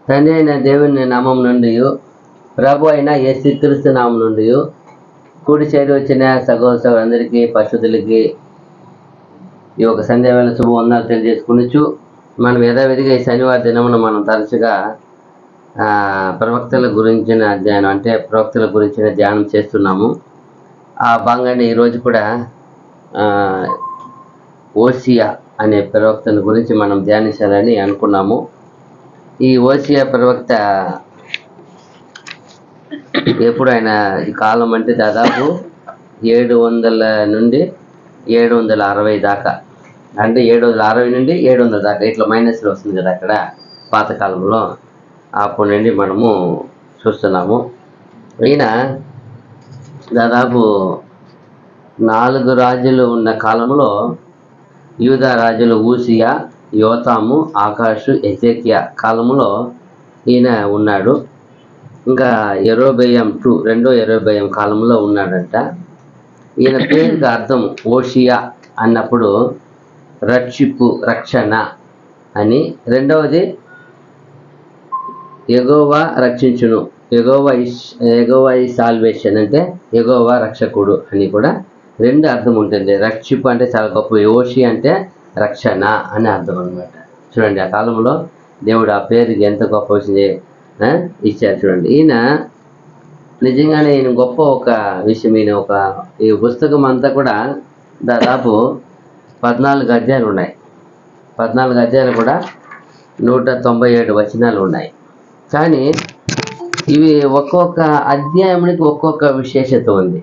తండ్రి అయిన దేవుని నామం నుండి ప్రభు అయిన యేసుక్రీస్తు నామం నుండి కూడి చేరి వచ్చిన సహోదరులందరికీ పరిశుద్ధులకి ఈ యొక్క సంధ్యావేళ శుభవందనాలు తెలియజేసుకునిచ్చు. మనం యథావిధిగా ఈ శనివారం దినమున మనం తరచుగా ప్రవక్తల గురించిన అధ్యయనం అంటే ప్రవక్తల గురించిన ధ్యానం చేస్తున్నాము. ఆ భాగంగానే ఈరోజు కూడా ఓసియా అనే ప్రవక్తల గురించి మనం ధ్యానించాలని అనుకున్నాము. ఈ ఓసియా ప్రవక్త ఎప్పుడు ఆయన ఈ కాలం అంటే దాదాపు 700 నుండి 760 దాకా, అంటే 760 నుండి 700 దాకా ఇట్లా మైనస్లో వస్తుంది కదా అక్కడ పాతకాలంలో. అప్పటి నుండి మనము చూస్తున్నాము. ఈయన దాదాపు 4 రాజులు ఉన్న కాలంలో యూదా రాజులు ఊసియా, యోతాము, ఆకాషు, ఎజేకియా కాలంలో ఈయన ఉన్నాడు. ఇంకా రెండో యెరొబెయాము కాలంలో ఉన్నాడంట. ఈయన పేరుకి అర్థం ఓషియా అన్నప్పుడు రక్షిపు, రక్షణ అని. రెండవది యెహోవా రక్షించును, యెహోవా ఈ సాల్వేషన్ అంటే యెహోవా రక్షకుడు అని కూడా రెండు అర్థం ఉంటుంది. రక్షిపు అంటే చాలా గొప్ప, ఓషి అంటే రక్షణ అని అర్థం అనమాట. చూడండి ఆ కాలంలో దేవుడు ఆ పేరుకి ఎంత గొప్ప వచ్చింది ఇచ్చారు. చూడండి ఈయన నిజంగానే ఈయన గొప్ప ఒక విషయం. ఈయన ఈ పుస్తకం అంతా కూడా దాదాపు 14 అధ్యాయాలు ఉన్నాయి. 14 అధ్యాయాలు కూడా 197 వచనాలు ఉన్నాయి. కానీ ఇవి ఒక్కొక్క అధ్యాయానికి ఒక్కొక్క విశేషత ఉంది.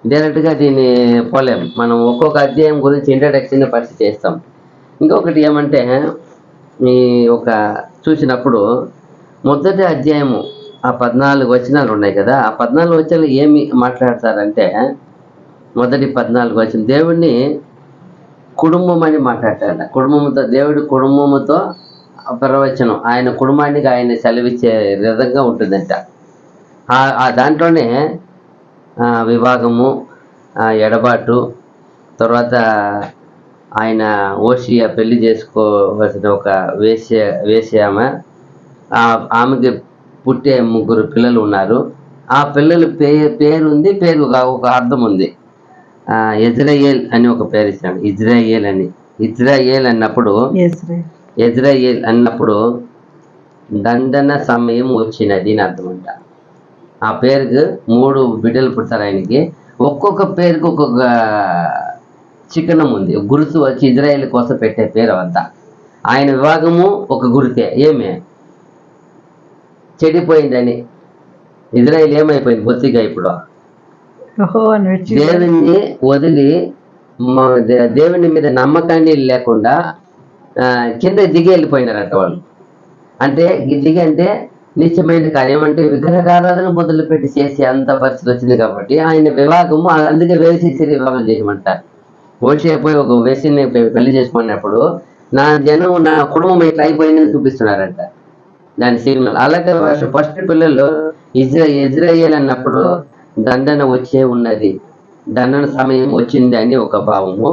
డైరెక్ట్గా దీన్ని పోలేం. మనం ఒక్కొక్క అధ్యాయం గురించి ఇంట్రడక్షన్ పరిస్థితి చేస్తాం. ఇంకొకటి ఏమంటే ఈ ఒక చూసినప్పుడు మొదటి అధ్యాయము ఆ 14 వచనాలు ఉన్నాయి కదా, ఆ 14 వచనాలు ఏమి మాట్లాడతారంటే మొదటి 14 వచనం దేవుడిని కుటుంబం అని మాట్లాడతారు. కుటుంబంతో, దేవుడి కుటుంబముతో ప్రవచనం, ఆయన కుటుంబానికి ఆయన సెలవిచ్చే విధంగా ఉంటుందంట. దాంట్లోనే వివాహము, ఎడబాటు, తర్వాత ఆయన ఓషియా పెళ్లి చేసుకోవలసిన ఒక వేశ్యామ, ఆమెకి పుట్టే 3 పిల్లలు ఉన్నారు. ఆ పిల్లల పేరుంది, పేరు ఒక అర్థం ఉంది. ఇజ్రాయేల్ అని ఒక పేరు ఇచ్చాడు. ఇజ్రాయేల్ అన్నప్పుడు దండన సమయం వచ్చినది అని అర్థం అంట. ఆ పేరుకు 3 బిడ్డలు పుడతారు ఆయనకి. ఒక్కొక్క పేరుకు ఒక్కొక్క చిహ్నం ఉంది, గుర్తు వచ్చి ఇజ్రాయేల్ కోసం పెట్టే పేరు అంతా. ఆయన వివాహము ఒక గుర్తే, ఏమే చెడిపోయిందని. ఇజ్రాయేల్ ఏమైపోయింది బొత్తిగా ఇప్పుడు, దేవుని వదిలి దేవుని మీద నమ్మకాన్ని లేకుండా కింద దిగి వెళ్ళిపోయినారంట వాళ్ళు. అంటే దిగి అంటే నిత్యమైన కార్యం, అంటే విగ్రహారాధన మొదలుపెట్టి చేసే అంత పరిస్థితి వచ్చింది. కాబట్టి ఆయన వివాహము అందుకే వేసి వివాహం చేయమంటారు. ఓడిపోయి ఒక వేసిని పెళ్లి చేసుకున్నప్పుడు నా జనం, నా కుటుంబం ఇట్లా అయిపోయిందని చూపిస్తున్నారంట దాని సిగ్నల్. అలాగే ఫస్ట్ పిల్లలు ఇజ్రాయేల్ అన్నప్పుడు దండన వచ్చే ఉన్నది, దండన సమయం వచ్చింది అని ఒక భావము.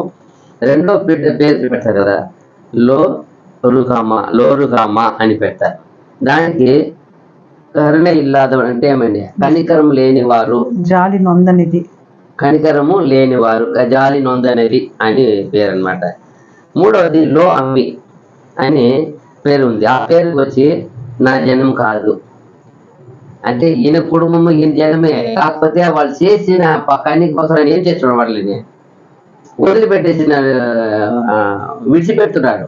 రెండో పేరు పెడతారు కదా, లోరుగామా అని పెడతారు. దానికి కరుణ ఇల్లాదవాడు అంటే ఏమండి, కనికరం లేనివారు, జాలి నొందనిది, కనికరము లేనివారు, జాలి నొందనిది అని పేరు అనమాట. మూడవది లో అమ్మి అని పేరు ఉంది. ఆ పేరుకి వచ్చి నా జనం కాదు అంటే ఈయన కుటుంబము, ఈయన జనమే, కాకపోతే వాళ్ళు చేసిన కన్నీ కోసం ఏం చేస్తున్నాడు, వాళ్ళని వదిలిపెట్టేసిన విడిచిపెడుతున్నాడు.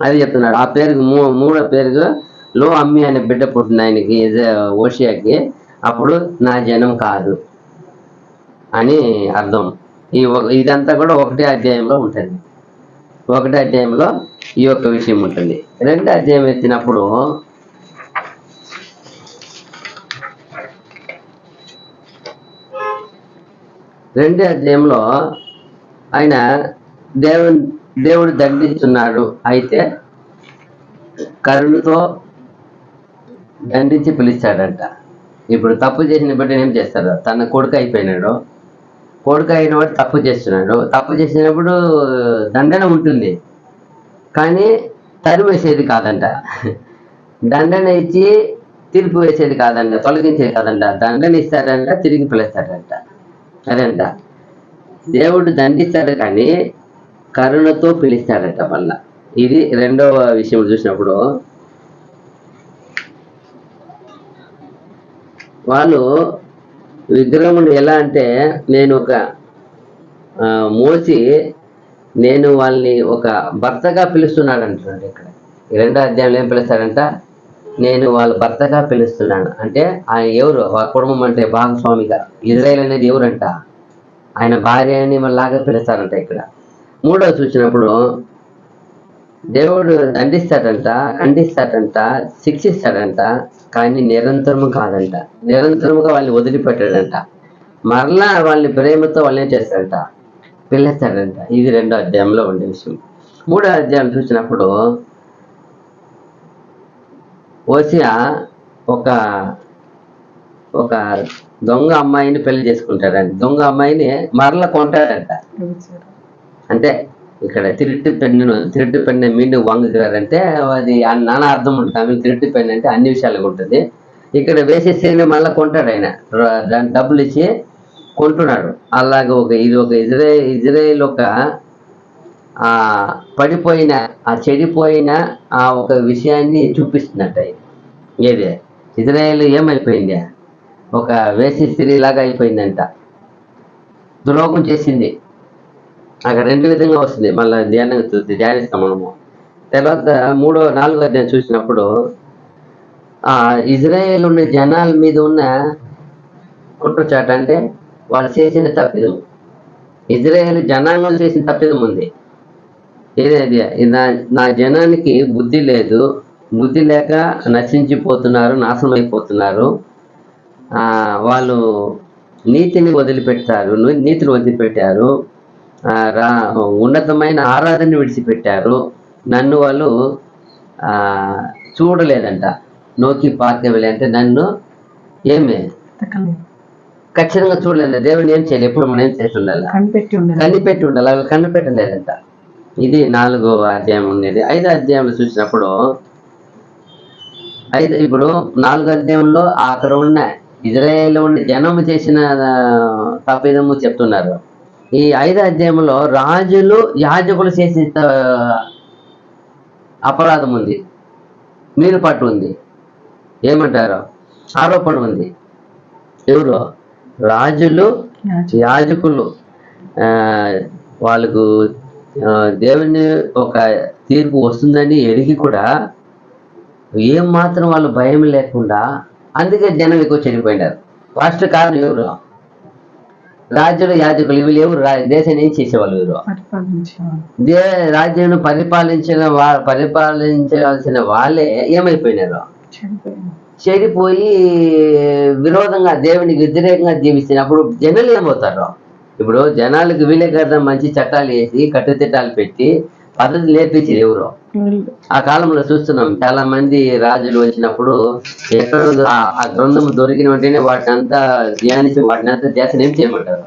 అది చెప్తున్నాడు. ఆ పేరుకు మూడో పేరుకు లో అమ్మి అనే బిడ్డ పుట్టింది ఆయనకి, ఓషియాకి. అప్పుడు నా జనం కాదు అని అర్థం. ఇదంతా కూడా ఒకటే అధ్యాయంలో ఉంటుంది. ఒకటే అధ్యాయంలో ఈ యొక్క విషయం ఉంటుంది. రెండో అధ్యాయం ఎత్తినప్పుడు రెండో అధ్యాయంలో ఆయన దేవుడు దండిస్తున్నాడు. అయితే కరుణతో దండించి పిలిచాడంట. ఇప్పుడు తప్పు చేసిన బిడ్డ ఏం చేస్తాడు, తన కొడుకు అయిపోయినాడు, కొడుకు అయిన వాడు తప్పు చేస్తున్నాడు. తప్పు చేసినప్పుడు దండన ఉంటుంది, కానీ తరిమేసేది కాదంట. దండన ఇచ్చి తీర్పు వేసేది కాదంట, తొలగించేది కాదంట. దండన ఇస్తాడంట, తిరిగి పిలుస్తాడంట. అదంట దేవుడు దండిస్తాడు కానీ కరుణతో పిలుస్తాడట. మళ్ళా ఇది రెండవ విషయం చూసినప్పుడు, వాళ్ళు విగ్రహములు ఎలా అంటే నేను ఒక మోసి నేను వాళ్ళని ఒక భర్తగా పిలుస్తున్నాడు అంటున్నాడు. ఇక్కడ రెండో అధ్యాయంలో ఏం పిలుస్తాడంట, నేను వాళ్ళ భర్తగా పిలుస్తున్నాను అంటే ఆయన ఎవరు, వాళ్ళ కుటుంబం అంటే భాగస్వామిగా. ఇజ్రాయేల్ అనేది ఎవరంట, ఆయన భార్య అని లాగా పిలుస్తారంట. ఇక్కడ మూడవ చూసినప్పుడు దేవుడు దండిస్తాడంట, ఖండిస్తాడంట, శిక్షిస్తాడంట, కానీ నిరంతరము కాదంట. నిరంతరముగా వాళ్ళని వదిలిపెట్టాడంట. మరలా వాళ్ళని ప్రేమతో వాళ్ళని చేస్తాడంట, పిలుస్తాడంట. ఇది రెండో అధ్యాయంలో ఉండే విషయం. మూడో అధ్యాయం చూసినప్పుడు హోషేయ ఒక ఒక దొంగ అమ్మాయిని పెళ్లి చేసుకుంటాడంట. దొంగ అమ్మాయిని మరలా కొంటాడంట. అంటే ఇక్కడ తిరుట్టు పెన్ను మీండు వాంగుతారంటే అది నానా అర్థం ఉంటుంది. ఆమె తిరుట్టు పెన్ను అంటే అన్ని విషయాలుగా ఉంటుంది. ఇక్కడ వేసేసేనే మళ్ళీ కొంటాడు ఆయన, దాని డబ్బులు ఇచ్చి కొంటున్నాడు. అలాగే ఇది ఒక ఇజ్రాయేల్ ఒక పడిపోయిన చెడిపోయిన ఒక విషయాన్ని చూపిస్తున్నట్ట. ఏది ఇజ్రాయేల్ ఏమైపోయింది, ఒక వేసి స్త్రీలాగా అయిపోయిందంట. ద్రోహం చేసింది. అక్కడ రెండు విధంగా వస్తుంది. మళ్ళీ ధ్యానిస్తాం మనము. తర్వాత 4వ అధ్యాయం చూసినప్పుడు ఇజ్రాయేల్ ఉన్న జనాల మీద ఉన్న కుట్రచాట అంటే వాళ్ళు చేసిన తప్పిదం. ఇజ్రాయేల్ జనాంగం చేసిన తప్పిదం ఉంది. ఏదేది నా జనానికి బుద్ధి లేదు, బుద్ధి లేక నశించిపోతున్నారు, నాశనం అయిపోతున్నారు. వాళ్ళు నీతిని వదిలిపెట్టారు, ఉన్నతమైన ఆరాధన విడిచిపెట్టారు. నన్ను వాళ్ళు చూడలేదంట. నోకి పార్కవెళ్ళి అంటే నన్ను ఏమి ఖచ్చితంగా చూడలేదు. దేవుని ఏం చేయాలి, ఎప్పుడు మనం ఏం చేసి ఉండాలి, కనిపెట్టి ఉండాలి. అవి కనిపెట్టలేదంట. ఇది 4వ అధ్యాయం ఉండేది. 5వ అధ్యాయంలో చూసినప్పుడు ఇప్పుడు 4వ అధ్యాయంలో అక్కడ ఉన్న ఇజ్రాయేల్ ఉండి జనము చేసిన తప్పిదము చెప్తున్నారు. ఈ 5వ అధ్యాయంలో రాజులు యాజకులు చేసిన అపరాధం ఉంది, మీరుపాటు ఉంది, ఏమంటారు ఆరోపణ ఉంది. ఎవరు, రాజులు యాజకులు. వాళ్ళకు దేవుని ఒక తీర్పు వస్తుందని ఎరిగి కూడా ఏం మాత్రం వాళ్ళు భయం లేకుండా, అందుకే జనం ఎక్కువ చెడిపోయినారు. ఫస్ట్ కారణం ఎవరు, రాజులు యాజకులు. వీళ్ళు ఎవరు, దేశాన్ని ఏం చేసేవాళ్ళు, వీరు రాజ్యాన్ని పరిపాలించాల్సిన వాళ్ళే ఏమైపోయినారు, చెడిపోయి విరోధంగా దేవునికి వ్యతిరేకంగా జీవిస్తున్నప్పుడు జనాలు ఏమవుతారు. ఇప్పుడు జనాలకు వీలే కదా మంచి చట్టాలు వేసి కట్టుదిట్టాలు పెట్టి పద్ధతి నేర్పించేది ఎవరు. ఆ కాలంలో చూస్తున్నాం చాలా మంది రాజులు వచ్చినప్పుడు ఎక్కడ ఆ గ్రంథం దొరికిన వెంటనే వాటిని అంతా ధ్యానించి వాటిని అంతా దేశం ఏం చేయమంటారు,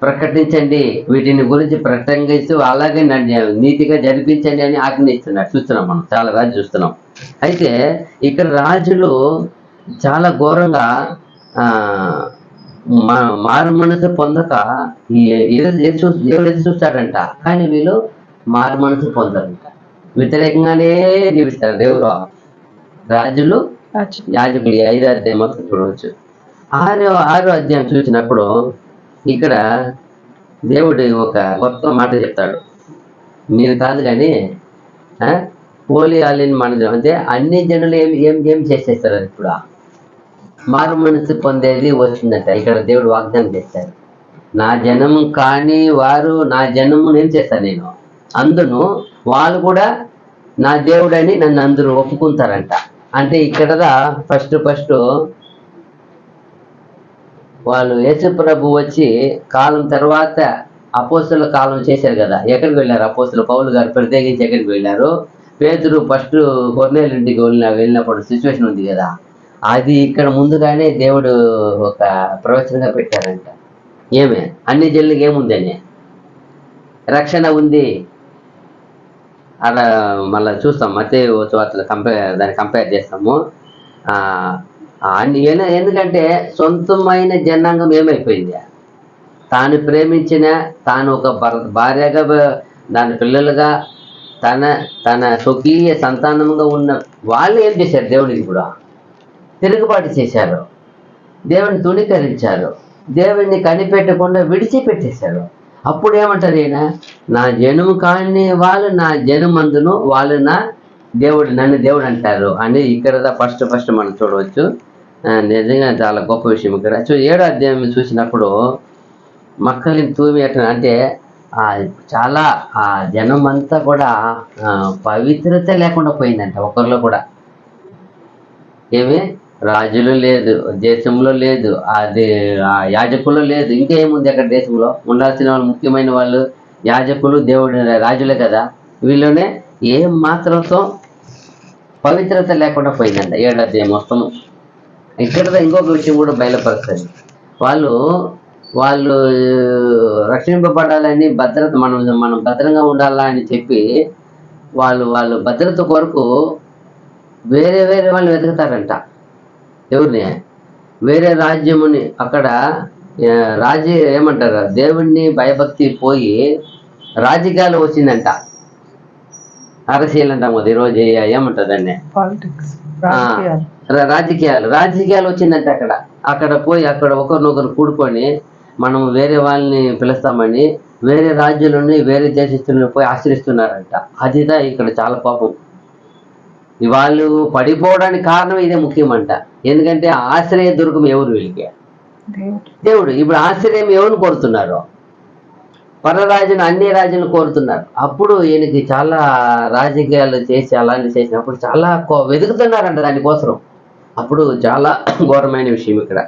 ప్రకటించండి, వీటిని గురించి ప్రకటిస్తూ అలాగే నీతిగా జరిపించండి అని ఆజ్ఞయిస్తున్నారు. చూస్తున్నాం మనం చాలా రాజు చూస్తున్నాం. అయితే ఇక్కడ రాజులు చాలా ఘోరంగా మారు మనసు పొందక ఎదురు చూస్తాడంట. కానీ వీళ్ళు మారు మనసు పొందరంట, వ్యతిరేకంగానే జీవిస్తారు. దేవుడు రాజులు యాజకులు 5వ అధ్యాయం మొత్తం చూడవచ్చు. 6వ అధ్యాయం చూసినప్పుడు ఇక్కడ దేవుడు ఒక కొత్త మాట చెప్తాడు. మీరు కాదు కానీ పోలి వాళ్ళని మన అంటే అన్ని జనులు ఏం చేసేస్తారు. ఇప్పుడు మారు మనసు పొందేది వచ్చిందట. ఇక్కడ దేవుడు వాగ్దానం చేశారు, నా జనము కానీ వారు నా జనము నేను చేస్తాను, నేను అందును వాళ్ళు కూడా నా దేవుడని నన్ను అందరూ ఒప్పుకుంటారంట. అంటే ఇక్కడ ఫస్ట్ వాళ్ళు యేసు ప్రభు వచ్చి కాలం తర్వాత అపోస్తుల కాలం చేశారు కదా. ఎక్కడికి వెళ్ళారు అపోస్తులు, పౌలు గారు ప్రత్యేకించి ఎక్కడికి వెళ్ళారు, పేతురు ఫస్ట్ కొర్నేలు ఇంటికి వెళ్ళినప్పుడు సిచ్యువేషన్ ఉంది కదా, అది ఇక్కడ ముందుగానే దేవుడు ఒక ప్రవచనంగా పెట్టారంట. ఏమే అన్ని జనులకు ఏముందని రక్షణ ఉంది, అలా మళ్ళీ చూస్తాం మత్తయి సువార్తలో దాన్ని కంపేర్ చేస్తాము. ఎందుకంటే సొంతమైన జనాంగం ఏమైపోయింది, తాను ప్రేమించిన, తాను ఒక భార్యగా, దాని పిల్లలుగా, తన తన స్వకీయ సంతానంగా ఉన్న వాళ్ళు ఏం చేశారు, దేవుడికి కూడా తిరుగుబాటు చేశారు, దేవుని తుణీకరించారు, దేవుడిని కనిపెట్టకుండా విడిచిపెట్టేశారు. అప్పుడు ఏమంటారు ఈయన, నా జనుము కాని వాళ్ళు నా జనుమందును, వాళ్ళు నా దేవుడు, నన్ను దేవుడు అంటారు అని ఇక్కడ ఫస్ట్ మనం చూడవచ్చు. నిజంగా చాలా గొప్ప విషయం. ఇక్కడ 7వ అధ్యాయం చూసినప్పుడు మక్కలిని తూమి అంటే చాలా ఆ జనం అంతా కూడా పవిత్రత లేకుండా పోయిందంట. ఒకరిలో కూడా ఏమి రాజులు లేదు, దేశంలో లేదు, అది యాజకులు లేదు, ఇంకేముంది అక్కడ దేశంలో ఉండాల్సిన వాళ్ళు, ముఖ్యమైన వాళ్ళు యాజకులు, దేవుడు, రాజులే కదా. వీళ్ళనే ఏం మాత్రంతో పవిత్రత లేకుండా పోయిందంట 7వ అధ్యాయం మొత్తము. ఇక్కడ ఇంకొక విషయం కూడా బయలుపరుస్తుంది. వాళ్ళు రక్షింపబడాలని, భద్రత మనం భద్రంగా ఉండాలా అని చెప్పి వాళ్ళు భద్రత కొరకు వేరే వాళ్ళు వెతుకుతారంట. ఎవరిని? వేరే రాజ్యముని. అక్కడ ఏమంటారు, దేవుణ్ణి భయభక్తి పోయి రాజకీయాలు వచ్చిందంట. అరసీలు అంటాం కదా ఈరోజు, ఏమంటారు దాన్ని, రాజకీయాలు వచ్చిందంటే అక్కడ పోయి అక్కడ ఒకరినొకరు కూడుకొని మనం వేరే వాళ్ళని పిలుస్తామని వేరే రాజ్యాలని, వేరే దేశస్తులను పోయి ఆశ్రయిస్తున్నారంట. అదిదా ఇక్కడ చాలా పాపం. వాళ్ళు పడిపోవడానికి కారణం ఇదే ముఖ్యమంట. ఎందుకంటే ఆశ్రయ దుర్గం ఎవరు? వీళ్ళకి దేవుడు. ఇప్పుడు ఆశ్రయం ఎవరిని కోరుతున్నారు? పరరాజును, అన్ని రాజులను కోరుతున్నారు. అప్పుడు ఈయనకి చాలా రాజకీయాలు చేసి అలాంటి చేసినప్పుడు చాలా వెతుకుతున్నారంట దానికోసం. అప్పుడు చాలా ఘోరమైన విషయం ఇక్కడ.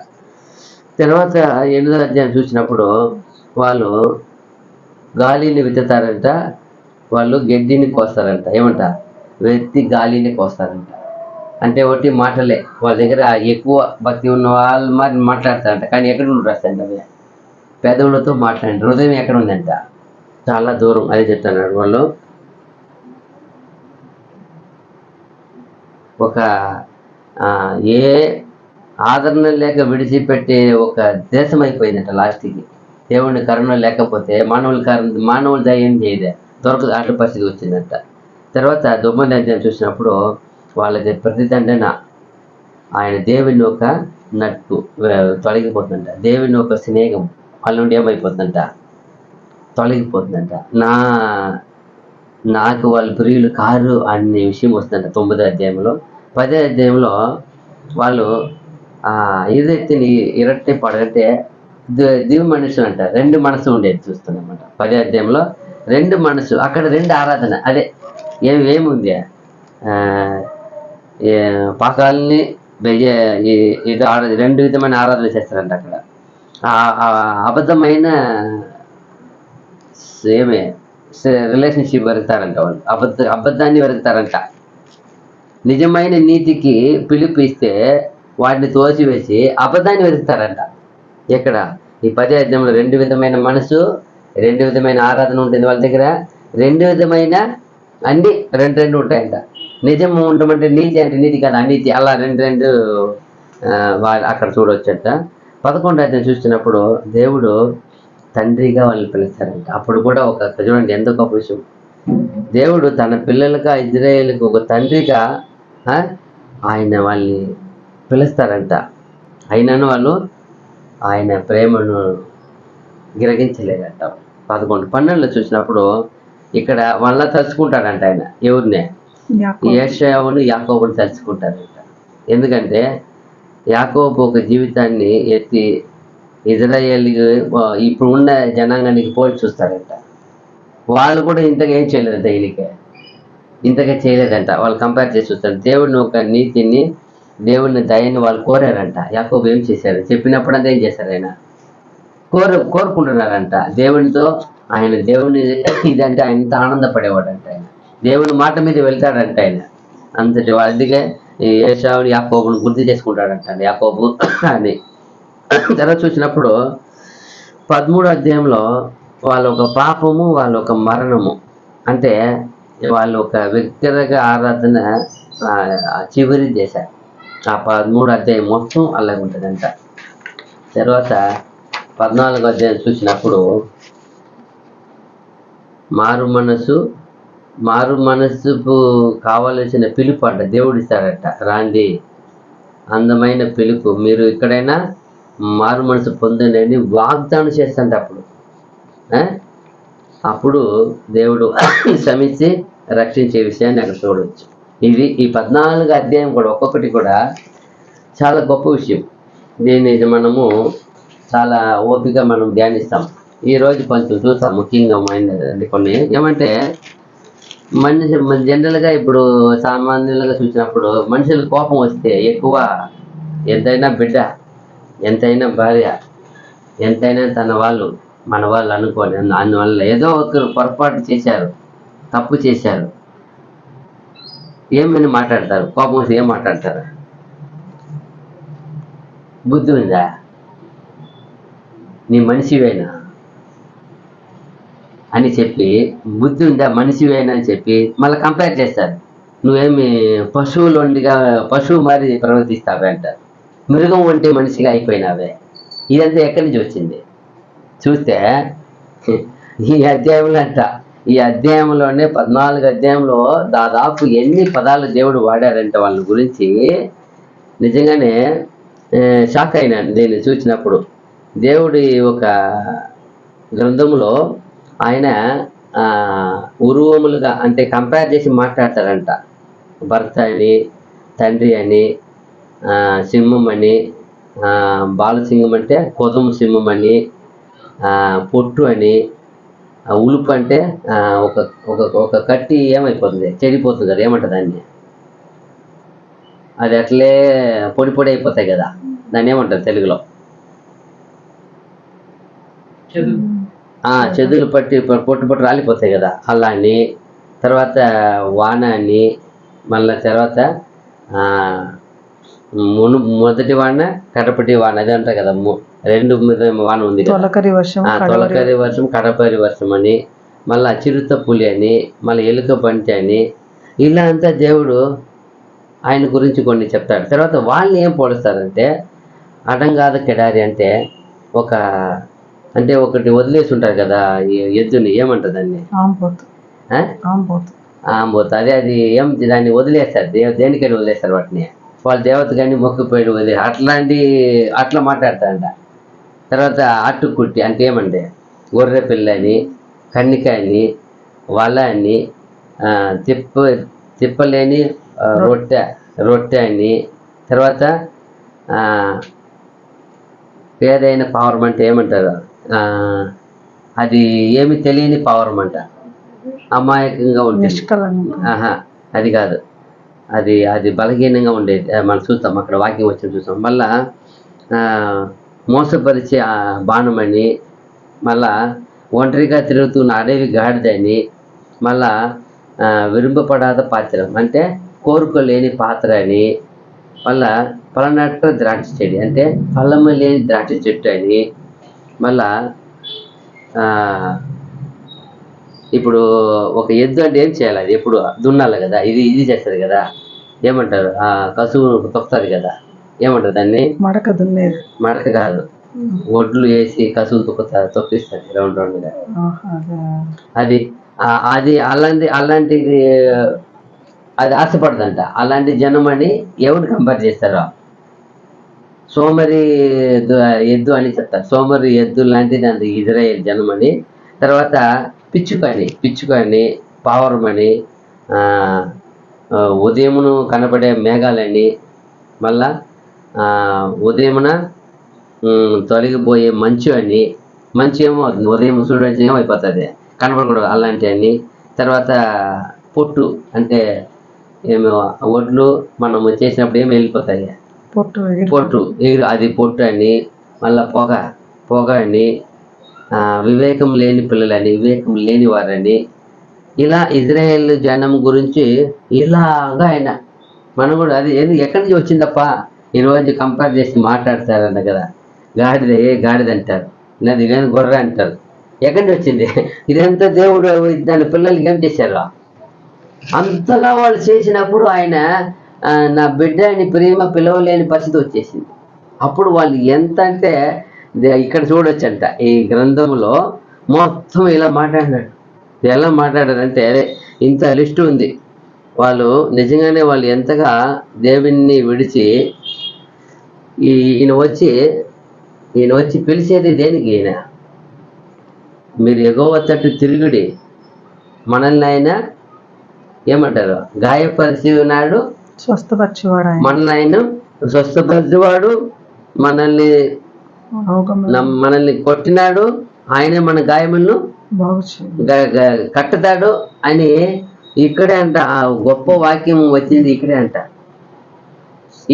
తర్వాత 8వ అధ్యాయం చూసినప్పుడు వాళ్ళు గాలిని విత్తుతారంట, వాళ్ళు గడ్డిని కోస్తారంట. ఏమంట? వెత్తి గాలిని కోస్తారంట. అంటే ఒకటి మాటలే, వాళ్ళ దగ్గర ఎక్కువ భక్తి ఉన్న వాళ్ళు మరి మాట్లాడతారంట, కానీ ఎక్కడ రాస్తారంట అవి పెదవులతో మాట్లాడండి. హృదయం ఎక్కడ ఉందంట? చాలా దూరం. అది చెప్తున్నారు. వాళ్ళు ఒక ఏ ఆదరణ లేక విడిచిపెట్టే ఒక దేశం అయిపోయిందంట లాస్ట్కి. దేవుని కరుణ లేకపోతే మానవుల దయ ఏం చేయదే, దొరకదు. అట్ల పరిస్థితి వచ్చిందంట. తర్వాత 9వ అధ్యాయం చూసినప్పుడు వాళ్ళకి ప్రతిదండన ఆయన దేవుని ఒక నట్టు తొలగిపోతుందంట. దేవుని ఒక స్నేహం వాళ్ళ నుండి ఏమైపోతుందంట? తొలగిపోతుందంట. నాకు వాళ్ళ ప్రియులు కారు అనే విషయం వస్తుందంట 9వ అధ్యాయంలో. 10వ అధ్యాయంలో వాళ్ళు ఎదురెత్తిని ఇరట్టి పడగంటే దివ్య మనసు అంట. 2 మనసు ఉండేది చూస్తున్నమాట 10వ అధ్యాయంలో. 2 మనసు, అక్కడ 2 ఆరాధన. అదే ఏముంది, పాకాలని ఇది 2 విధమైన ఆరాధన చేస్తారంట అక్కడ. అబద్ధమైన రిలేషన్షిప్ వెరుగుతారంట వాళ్ళు. అబద్ధాన్ని వెరుగుతారంట. నిజమైన నీతికి పిలుపిస్తే వాటిని తోసివేసి అబద్ధాన్ని వెతుకుతారంట. ఎక్కడ? ఈ 10వ అధ్యాయంలో 2 విధమైన మనసు, 2 విధమైన ఆరాధన ఉంటుంది వాళ్ళ దగ్గర. 2 విధమైన అన్ని 2 ఉంటాయంట. నిజం ఉండమంటే నీతి అంటే నీతి కాదు, అనీతి. అలా 2 అక్కడ చూడవచ్చట. 11వ అధ్యాయం చూస్తున్నప్పుడు దేవుడు తండ్రిగా వాళ్ళని పిలుస్తారంట. అప్పుడు కూడా చూడండి ఎంత గొప్ప విషయం. దేవుడు తన పిల్లలుగా, ఇజ్రాయేలుకు ఒక తండ్రిగా ఆయన వాళ్ళని పిలుస్తారంట. అయినను వాళ్ళు ఆయన ప్రేమను గ్రహించలేదంట. 11, 12 చూసినప్పుడు ఇక్కడ వాళ్ళ తలుచుకుంటాడంట ఆయన. ఎవరినే? యేషయావును, యాకోబును తలుచుకుంటారంట. ఎందుకంటే యాకోబు ఒక జీవితాన్ని ఎత్తి ఇజ్రాయేల్ ఇప్పుడు ఉన్న జనాంగానికి పోల్చి చూస్తారంట. వాళ్ళు కూడా ఇంతగా ఏం చేయలేదంట, ఈయనకే ఇంతగా చేయలేదంట. వాళ్ళు కంపేర్ చేసి చూస్తారు. దేవుడిని ఒక నీతిని, దేవుని దయని వాళ్ళు కోరారంట. యాకోబు ఏం చేశారు? చెప్పినప్పుడు అంతా ఏం చేశారు? ఆయన కోరుకుంటున్నారంట దేవునితో. ఆయన దేవుని ఇదంటే ఆయన ఆనందపడేవాడంట. ఆయన దేవుని మాట మీద వెళ్తాడంట. ఆయన అంతటి అందుకే యేషావుని, యాకోబుని గుర్తు చేసుకుంటాడంట యాకోబు అని. తర్వాత చూసినప్పుడు 13వ అధ్యాయంలో వాళ్ళ ఒక పాపము, వాళ్ళ ఒక మరణము. అంటే వాళ్ళు ఒక వ్యక్తిగత ఆరాధన చివరి చేశారు. ఆ 13 అధ్యాయం మొత్తం అలాగే ఉంటుందంట. తర్వాత 14 అధ్యాయం చూసినప్పుడు మారు మనసుకు కావలసిన పిలుపు అంట దేవుడు ఇస్తాడట. రాండి, అందమైన పిలుపు, మీరు ఎక్కడైనా మారు మనసు పొందండి వాగ్దానం చేస్తాంట. అప్పుడు దేవుడు శ్రమించి రక్షించే విషయాన్ని అక్కడ చూడవచ్చు. ఈ 14 అధ్యాయం కూడా ఒక్కొక్కటి కూడా చాలా గొప్ప విషయం. దీన్ని మనము చాలా ఓపిక మనం ధ్యానిస్తాం. ఈరోజు కొంచెం చూస్తాం ముఖ్యంగా కొన్ని ఏమంటే జనరల్గా ఇప్పుడు సామాన్యులుగా చూసినప్పుడు మనుషులకు కోపం వస్తే ఎక్కువ ఎంతైనా బిడ్డ, ఎంతైనా భార్య, ఎంతైనా తన వాళ్ళు మన వాళ్ళు అనుకోని అందువల్ల ఏదో ఒకరు పొరపాటు చేశారు, తప్పు చేశారు, ఏమని మాట్లాడతారు. కోపం వస్తే ఏం మాట్లాడతారు? బుద్ధి ఉందా, నీ మనిషివేనా అని చెప్పి, బుద్ధి ఉందా మనిషివేనా అని చెప్పి మళ్ళీ కంపేర్ చేస్తారు. నువ్వేమి పశువు మరి ప్రవర్తిస్తావే అంటారు. మృగం వంటి మనిషిగా అయిపోయినావే. ఇదంతా ఎక్కడి నుంచి వచ్చింది చూస్తే ఈ అధ్యాయంలో ఈ అధ్యాయంలోనే 14 అధ్యాయంలో దాదాపు ఎన్ని పదాలు దేవుడు వాడారంటే వాళ్ళ గురించి నిజంగానే షాక్ అయినాను నేను చూసినప్పుడు. దేవుడి ఒక గ్రంథంలో ఆయన ఉరువములుగా అంటే కంపేర్ చేసి మాట్లాడతారంట. భర్త అని, తండ్రి అని, సింహం అని, బాలసింహం అంటే కొదము సింహం అని, పొట్టు అని, ఉలుపు అంటే ఒక కట్టి ఏమైపోతుంది, చెడిపోతుంది కదా, ఏమంటుంది దాన్ని, అది అట్లే పొడి పొడి అయిపోతాయి కదా, దాన్ని ఏమంటారు తెలుగులో? చెదులు పట్టి పొట్టు రాలిపోతాయి కదా, అలా అని. తర్వాత వాన అని, మళ్ళీ తర్వాత మొదటి వాన, కడపటి వాన, అది అంటారు కదా, 2 వాన ఉంది కదా, తొలకరి వర్షం, కడపరి వర్షం అని, మళ్ళీ చిరుత పులి అని, మళ్ళీ ఎలుక బంటి అని, ఇలా అంతా దేవుడు ఆయన గురించి కొన్ని చెప్తాడు. తర్వాత వాళ్ళని ఏం పోలుస్తారంటే అడంగాద కెడారి అంటే ఒకటి వదిలేసి ఉంటారు కదా ఈ ఎద్దుని, ఏమంటారు దాన్ని? ఆంబోతు. అది ఏం దాన్ని వదిలేస్తారు, దేనికని వదిలేస్తారు వాటిని, వాళ్ళ దేవత కానీ మొక్కిపోయి వదిలేరు, అట్లా మాట్లాడతారంట. తర్వాత అట్టుకుట్టి అంటే ఏమంటే గొర్రె పిల్ల అని, కన్నిక అని, వల అని, తిప్పలేని రొట్టె అని, తర్వాత పేదైన పావురం అంటే ఏమంటారు, అది ఏమి తెలియని పావురం అంట, అమాయకంగా ఉంటుంది. అది కాదు, అది బలహీనంగా ఉండేది. మనం చూస్తాం అక్కడ వాక్యం వచ్చి చూస్తాం. మళ్ళా మోసపరిచే బాణమని, మళ్ళా ఒంటరిగా తిరుగుతున్న అడవి గాడిదని, మళ్ళా విరుంబపడాద పాత్రం అంటే కోరుకోలేని పాత్ర అని, మళ్ళా పలనట్టు ద్రాక్ష చెడి అంటే ఫలము లేని ద్రాక్ష చెట్టు అని, మళ్ళా ఇప్పుడు ఒక ఎద్దు అంటే ఏం చేయాలి, అది ఎప్పుడు దున్నాలి కదా, ఇది చేస్తారు కదా, ఏమంటారు, కసువు తొక్కుతారు కదా, ఏమంటారు దాన్ని? మడక కాదు, ఒడ్లు వేసి కసువు తొక్కిస్తారు రౌండ్గా. అది అలాంటిది అది ఆశపడదంట. అలాంటి జనం అని ఎవరు కంపేర్ చేస్తారో సోమరి ఎద్దు అని చెప్తారు. సోమరి ఎద్దు లాంటిది అంత ఇజ్రాయేల్ జనం అని. తర్వాత పిచ్చుకని, పావురమని, ఉదయమును కనబడే మేఘాలని, మళ్ళా ఉదయమున తొలగిపోయే మంచు అని, మంచు ఏమో ఉదయం చూడడానికి ఏమైపోతుంది, కనబడకూడదు అలాంటి అని. తర్వాత పొట్టు అంటే ఏమో ఒడ్లు మనం చేసినప్పుడు ఏమి వెళ్ళిపోతాయి, పొట్టు అది పొట్టు అని. మళ్ళా పొగ అని, వివేకం లేని పిల్లలని, వివేకం లేని వారని. ఇలా ఇజ్రాయేల్ జనం గురించి ఇలాగా ఆయన మనం కూడా అది ఎక్కడి నుంచి వచ్చిందప్ప ఈరోజు కంపేర్ చేసి మాట్లాడతారన్న కదా. గాడిద అంటారు, అది గొర్రె అంటారు. ఎక్కడి నుంచి వచ్చింది ఇదంతా? దేవుడు దాని పిల్లలకి ఏం చేశారు? అంతగా వాళ్ళు చేసినప్పుడు ఆయన నా బిడ్డ అని ప్రేమ పిలవలేని పరిస్థితి వచ్చేసింది. అప్పుడు వాళ్ళు ఎంత అంటే ఇక్కడ చూడొచ్చంట ఈ గ్రంథంలో మొత్తం ఇలా మాట్లాడినాడు. ఎలా మాట్లాడారంటే అదే ఇంత లిస్టు ఉంది. వాళ్ళు నిజంగానే వాళ్ళు ఎంతగా దేవుణ్ణి విడిచి ఈయన వచ్చి పిలిచేది దేనికి? ఈయన మీరు యెహోవా తట్టు తిరుగుడి, మనల్ని ఆయన ఏమంటారు గాయపరిచి ఉన్నాడు, స్వస్థపరిచేవాడు, మనల్ని ఆయన స్వస్థపరిచేవాడు, మనల్ని కొట్టినాడు, ఆయనే మన గాయములను కట్టుతాడు అని ఇక్కడే అంట. ఆ గొప్ప వాక్యం వచ్చింది ఇక్కడే అంట.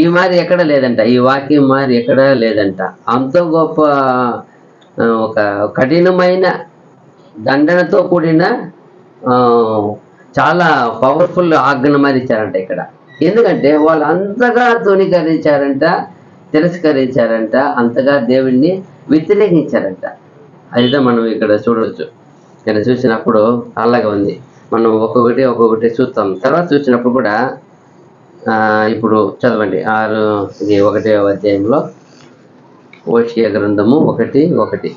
ఈ మారి ఎక్కడ లేదంట, ఈ వాక్యం మారి ఎక్కడ లేదంట. అంత గొప్ప ఒక కఠినమైన దండనతో కూడిన చాలా పవర్ఫుల్ ఆజ్ఞ మరి ఇచ్చారంట ఇక్కడ. ఎందుకంటే వాళ్ళు అంతగా తృణీకరించారంట, తిరస్కరించారంట, అంతగా దేవుణ్ణి వ్యతిరేకించారంట. అయితే మనం ఇక్కడ చూడవచ్చు. ఇక్కడ చూసినప్పుడు అలాగే ఉంది. మనం ఒక్కొక్కటి చూస్తాం. తర్వాత చూసినప్పుడు కూడా ఇప్పుడు చదవండి 1వ అధ్యాయంలో హోషేయ గ్రంథము 1:1.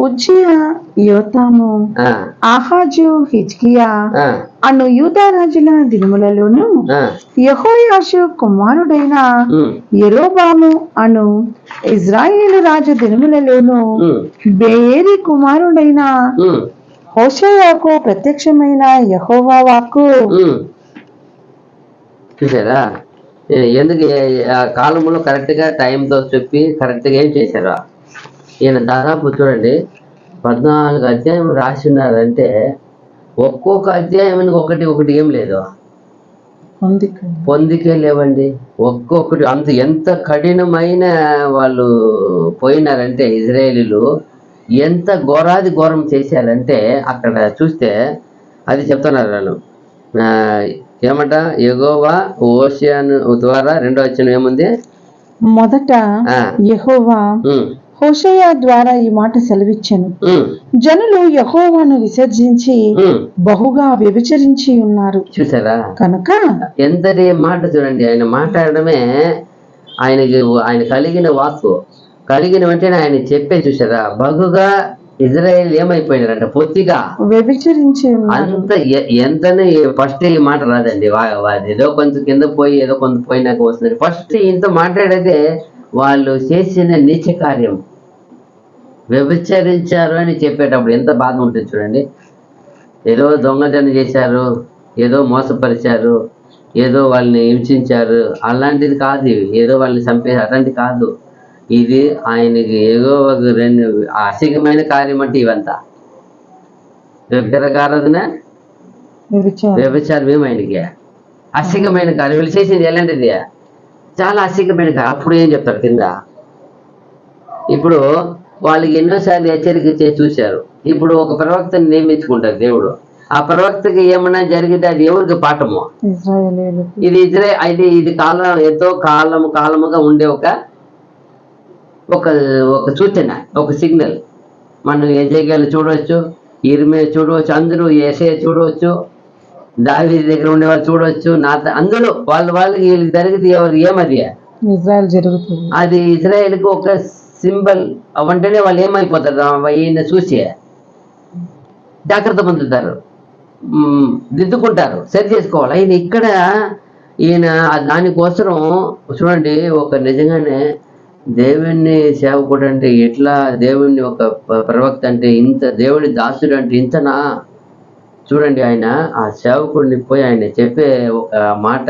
ఉజ్జియా, యోతాము, ఆహాజు, హిజ్కియా అను యూదా రాజుల దినములలోను యెహోయాషు కుమారుడైన యెరోబాము అను ఇజ్రాయేలు రాజు దినములలోను బేయేరి కుమారుడైన హోషేయకు ప్రత్యక్షమైన యెహోవా వాక్కు. చూసారా ఎందుకు ఆ కాలంలో కరెక్ట్గా టైంతో చెప్పి కరెక్ట్గా ఏం చేశారా? ఈయన దాదాపు చూడండి 14 అధ్యాయం రాసి ఉన్నారంటే ఒక్కొక్క అధ్యాయానికి ఒకటి ఏం లేదు, పొందికే లేవండి. ఒక్కొక్కటి ఎంత కఠినమైన వాళ్ళు పోయినారంటే ఇజ్రాయేలీలు ఎంత ఘోరం చేశారంటే అక్కడ చూస్తే అది చెప్తున్నారు వాళ్ళు. ఏమంట యెహోవా హోషేయను ద్వారా 2వ వచనం ఏముంది? మొదట యెహోవా హోషేయ ద్వారా ఈ మాట సెలవిచ్చెను, జనులు యెహోవాను విసర్జించి బహుగా వ్యభిచరించి ఉన్నారు. చూసారా కనుక ఎంతటి మాట చూడండి. ఆయన మాట్లాడడమే ఆయన కలిగిన వాక్కు కలిగిన వెంటనే ఆయన చెప్పే చూసారా బహుగా ఇజ్రాయేల్ ఏమైపోయినారంట, పొత్తిగా వ్యభిచరించి అంత ఎంతనే ఫస్ట్ ఈ మాట రాదండి. ఏదో కొంచెం కింద పోయి ఏదో కొంత పోయినాక వస్తుంది. ఫస్ట్ ఇంత మాట్లాడేదే వాళ్ళు చేసిన నీచ కార్యం, వ్యభిచరించారు అని చెప్పేటప్పుడు ఎంత బాధ ఉంటుంది చూడండి. ఏదో దొంగతనం చేశారు, ఏదో మోసపరిచారు, ఏదో వాళ్ళని హింసించారు, అలాంటిది కాదు. ఏదో వాళ్ళని చంపేది అలాంటిది కాదు. ఇది ఆయనకి ఏదో ఒక 2 అసిగమైన కార్యం అంటే ఇవంతా విగ్రహారాధన, వ్యభిచారం ఆయనకి అసిగమైన కార్యం. వీళ్ళు చేసింది ఎలాంటిది? చాలా అసిగమైన కార్యం. అప్పుడు ఏం చెప్తారు కింద? ఇప్పుడు వాళ్ళకి ఎన్నోసార్లు హెచ్చరిక చేసి చూశారు. ఇప్పుడు ఒక ప్రవక్తని నియమించుకుంటారు దేవుడు. ఆ ప్రవక్తకి ఏమన్నా జరిగితే అది ఎవరికి పాఠము? ఇది ఇది ఎంతో కాలముగా ఉండే ఒక సూచన, ఒక సిగ్నల్. మనం ఎజేకియేలు చూడవచ్చు, ఇర్మియా చూడవచ్చు, అందరూ యెషయా చూడవచ్చు, దావీదు దగ్గర ఉండే వాళ్ళు చూడవచ్చు. అందులో వాళ్ళకి జరిగితే ఏమది ఇజ్రాయెల్ జరుగుతుంది. అది ఇజ్రాయెల్కి ఒక సింబల్. అవంటేనే వాళ్ళు ఏమైపోతారు, ఈయన చూసి జాగ్రత్త పొందుతారు, దిద్దుకుంటారు, సరి చేసుకోవాలి. ఈయన దానికోసం చూడండి. ఒక నిజంగానే దేవుణ్ణి సేవకుడు అంటే ఎట్లా, దేవుణ్ణి ఒక ప్రవక్త అంటే ఇంత, దేవుడి దాసుడు అంటే ఇంతనా? చూడండి ఆయన ఆ సేవకుడిని పోయి ఆయన చెప్పే ఒక మాట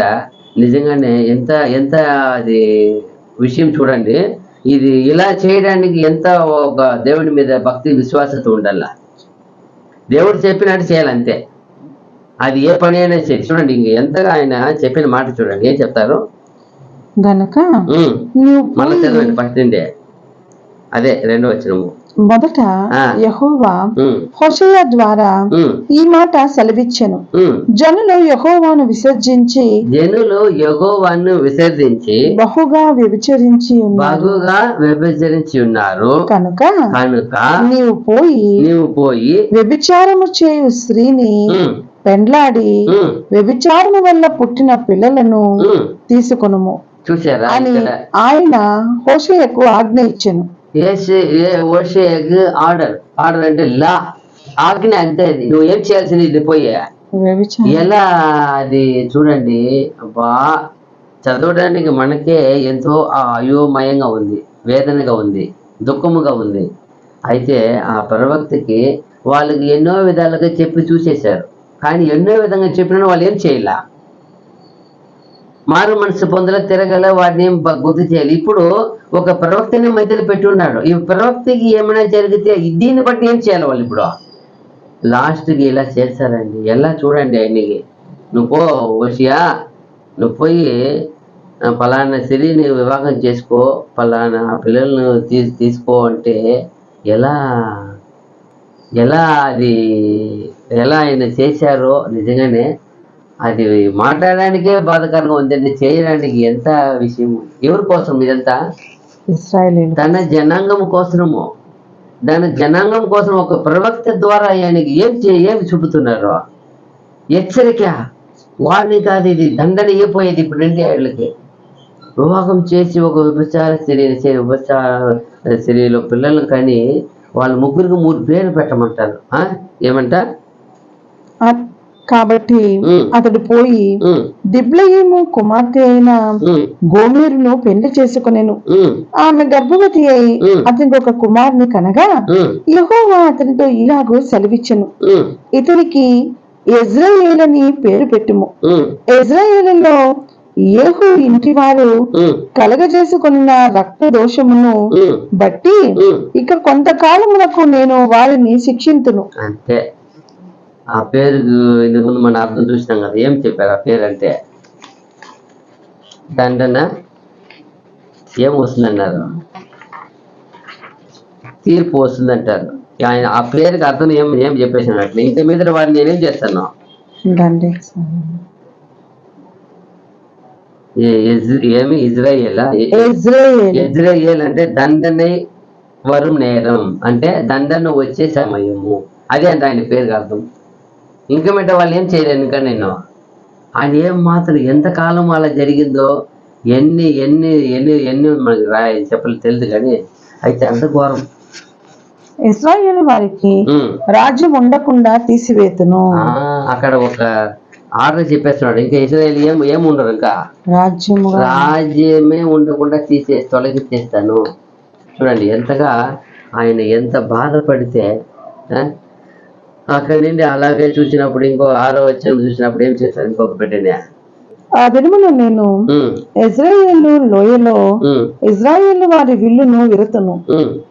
నిజంగానే ఎంత అది విషయం చూడండి. ఇది ఇలా చేయడానికి ఎంత ఒక దేవుడి మీద భక్తి విశ్వాసత ఉండాల. దేవుడు చెప్పినట్టు చేయాలంతే. అది ఏ పని అయినా సరే. చూడండి ఇంక ఎంతగా ఆయన చెప్పిన మాట చూడండి. ఏం చెప్తారు? గనక మళ్ళీ చదవండి ఫస్ట్ నుండి. అదే 2వ వచనము. మొదట యెహోవా హోషేయ ద్వారా ఈ మాట సెలవిచ్చెను, జనులు యెహోవాను విసర్జించి బహుగా వ్యభిచరించి ఉన్నారు. కనుక నీవు పోయి వ్యభిచారము చేయు స్త్రీని పెండ్లాడి ఉమ్, వ్యభిచారము వల్ల పుట్టిన పిల్లలను ఉమ్. తీసుకొనుము చూసారా అని ఇక్కడ ఆయన హోషేయకు ఆజ్ఞ ఇచ్చెను. ఆర్డర్ ఆర్డర్ అంటే లా, ఆజ్ఞ అంటే అది నువ్వు ఏం చేయాల్సింది ఇది పోయి వ్యభిచారం ఎలా అది చూడండి. బా చదవడానికి మనకే ఎంతో అయోమయంగా ఉంది, వేదనగా ఉంది, దుఃఖముగా ఉంది. అయితే ఆ ప్రవక్తకి వాళ్ళకి ఎన్నో విధాలుగా చెప్పి చూసేశారు, కానీ ఎన్నో విధంగా చెప్పినా వాళ్ళు ఏం చేయాల, మారు మనసు పొందల తిరగల, వాడిని ఏం గుర్తు చేయాలి. ఇప్పుడు ఒక ప్రవక్తని మధ్యలో పెట్టి ఉన్నాడు, ఈ ప్రవక్తకి ఏమైనా జరిగితే దీన్ని బట్టి ఏం చేయాలి వాళ్ళు? ఇప్పుడు లాస్ట్కి ఇలా చేస్తారండి. ఎలా చూడండి, ఆయనకి నువ్వు పో ఓషియా, నువ్వు పోయి ఫలానా స్త్రీని వివాహం చేసుకో, ఫలానా పిల్లలను తీసుకో అంటే ఎలా ఎలా అది ఎలా ఆయన చేశారో నిజంగానే అది మాట్లాడడానికే బాధకరంగా ఉందండి, చేయడానికి ఎంత విషయం. ఎవరి కోసం ఇదంతా? ఇశ్రాయేలీయులు తన జనాంగం కోసము, తన జనాంగం కోసం ఒక ప్రవక్త ద్వారా ఆయనకి ఏం చూపుతున్నారు? హెచ్చరిక, వాడిని కాదు, ఇది దండన అయిపోయేది. ఇప్పుడు 2 ఏళ్ళకి వివాహం చేసి ఒక విభచార స్త్రీలో పిల్లలు కానీ వాళ్ళ ముగ్గురికి 3 పేర్లు పెట్టమంటారు. ఏమంట? కాబట్టి అతడు పోయి దిబ్లయీము కుమార్తె అయిన గోమెరును పెళ్లి చేసుకొనెను. ఆమె గర్భవతి అయి అతనికి ఒక కుమారుని కనగా యెహోవా అతనితో ఇలాగూ సెలవిచ్చెను, ఇతనికి యెజ్రెయేలని పేరు పెట్టుము. యెజ్రెయేలులో యేహూ ఇంటి వారు కలగజేసుకున్న రక్త దోషమును బట్టి ఇక కొంతకాలమునకు నేను వారిని శిక్షింతును. అంతే. ఆ పేరు ఇంతకు ముందు మన అర్థం చూసినాం కదా, ఏం చెప్పారు ఆ పేరు అంటే? దండన ఏం వస్తుందన్నారు? తీర్పు వస్తుందంటారు. ఆయన ఆ పేరుకి అర్థం ఏం చెప్పేసాను అట్లా. ఇంత మీద వారిని నేనేం చేస్తాను? ఏమి ఇజ్రాయేల్ అంటే దండనై వరం నేరం అంటే దండన వచ్చే సమయము, అదే అంటే ఆయన పేరుకి అర్థం. ఇంకా మీద వాళ్ళు ఏం చేయలేరు. ఇంకా నేను ఆయన ఏం మాత్రం ఎంతకాలం అలా జరిగిందో ఎన్ని ఎన్ని ఎన్ని ఎన్ని మనకి చెప్పలేదు తెలియదు, కానీ అయితే అంత ఘోరం. ఇశ్రాయేలు వారికి రాజ్యం ఉండకుండా తీసివేతును. అక్కడ ఒక ఆర్డర్ చెప్పేస్తున్నాడు, ఇంకా ఇశ్రాయేలు ఏం ఉండరు, ఇంకా రాజ్యమే ఉండకుండా తొలగించేస్తాను. చూడండి ఎంతగా ఆయన ఎంత బాధపడితే. అక్కడి నుండి అలాగే చూసినప్పుడు ఇంకో 6వ వచనం చూసినప్పుడు ఏం చేస్తాను? ఇంకొక బిడ్డనే ఆ దినమున నేను ఇజ్రాయేలు లోయలో ఇజ్రాయేలు వారి విల్లును విరుతును.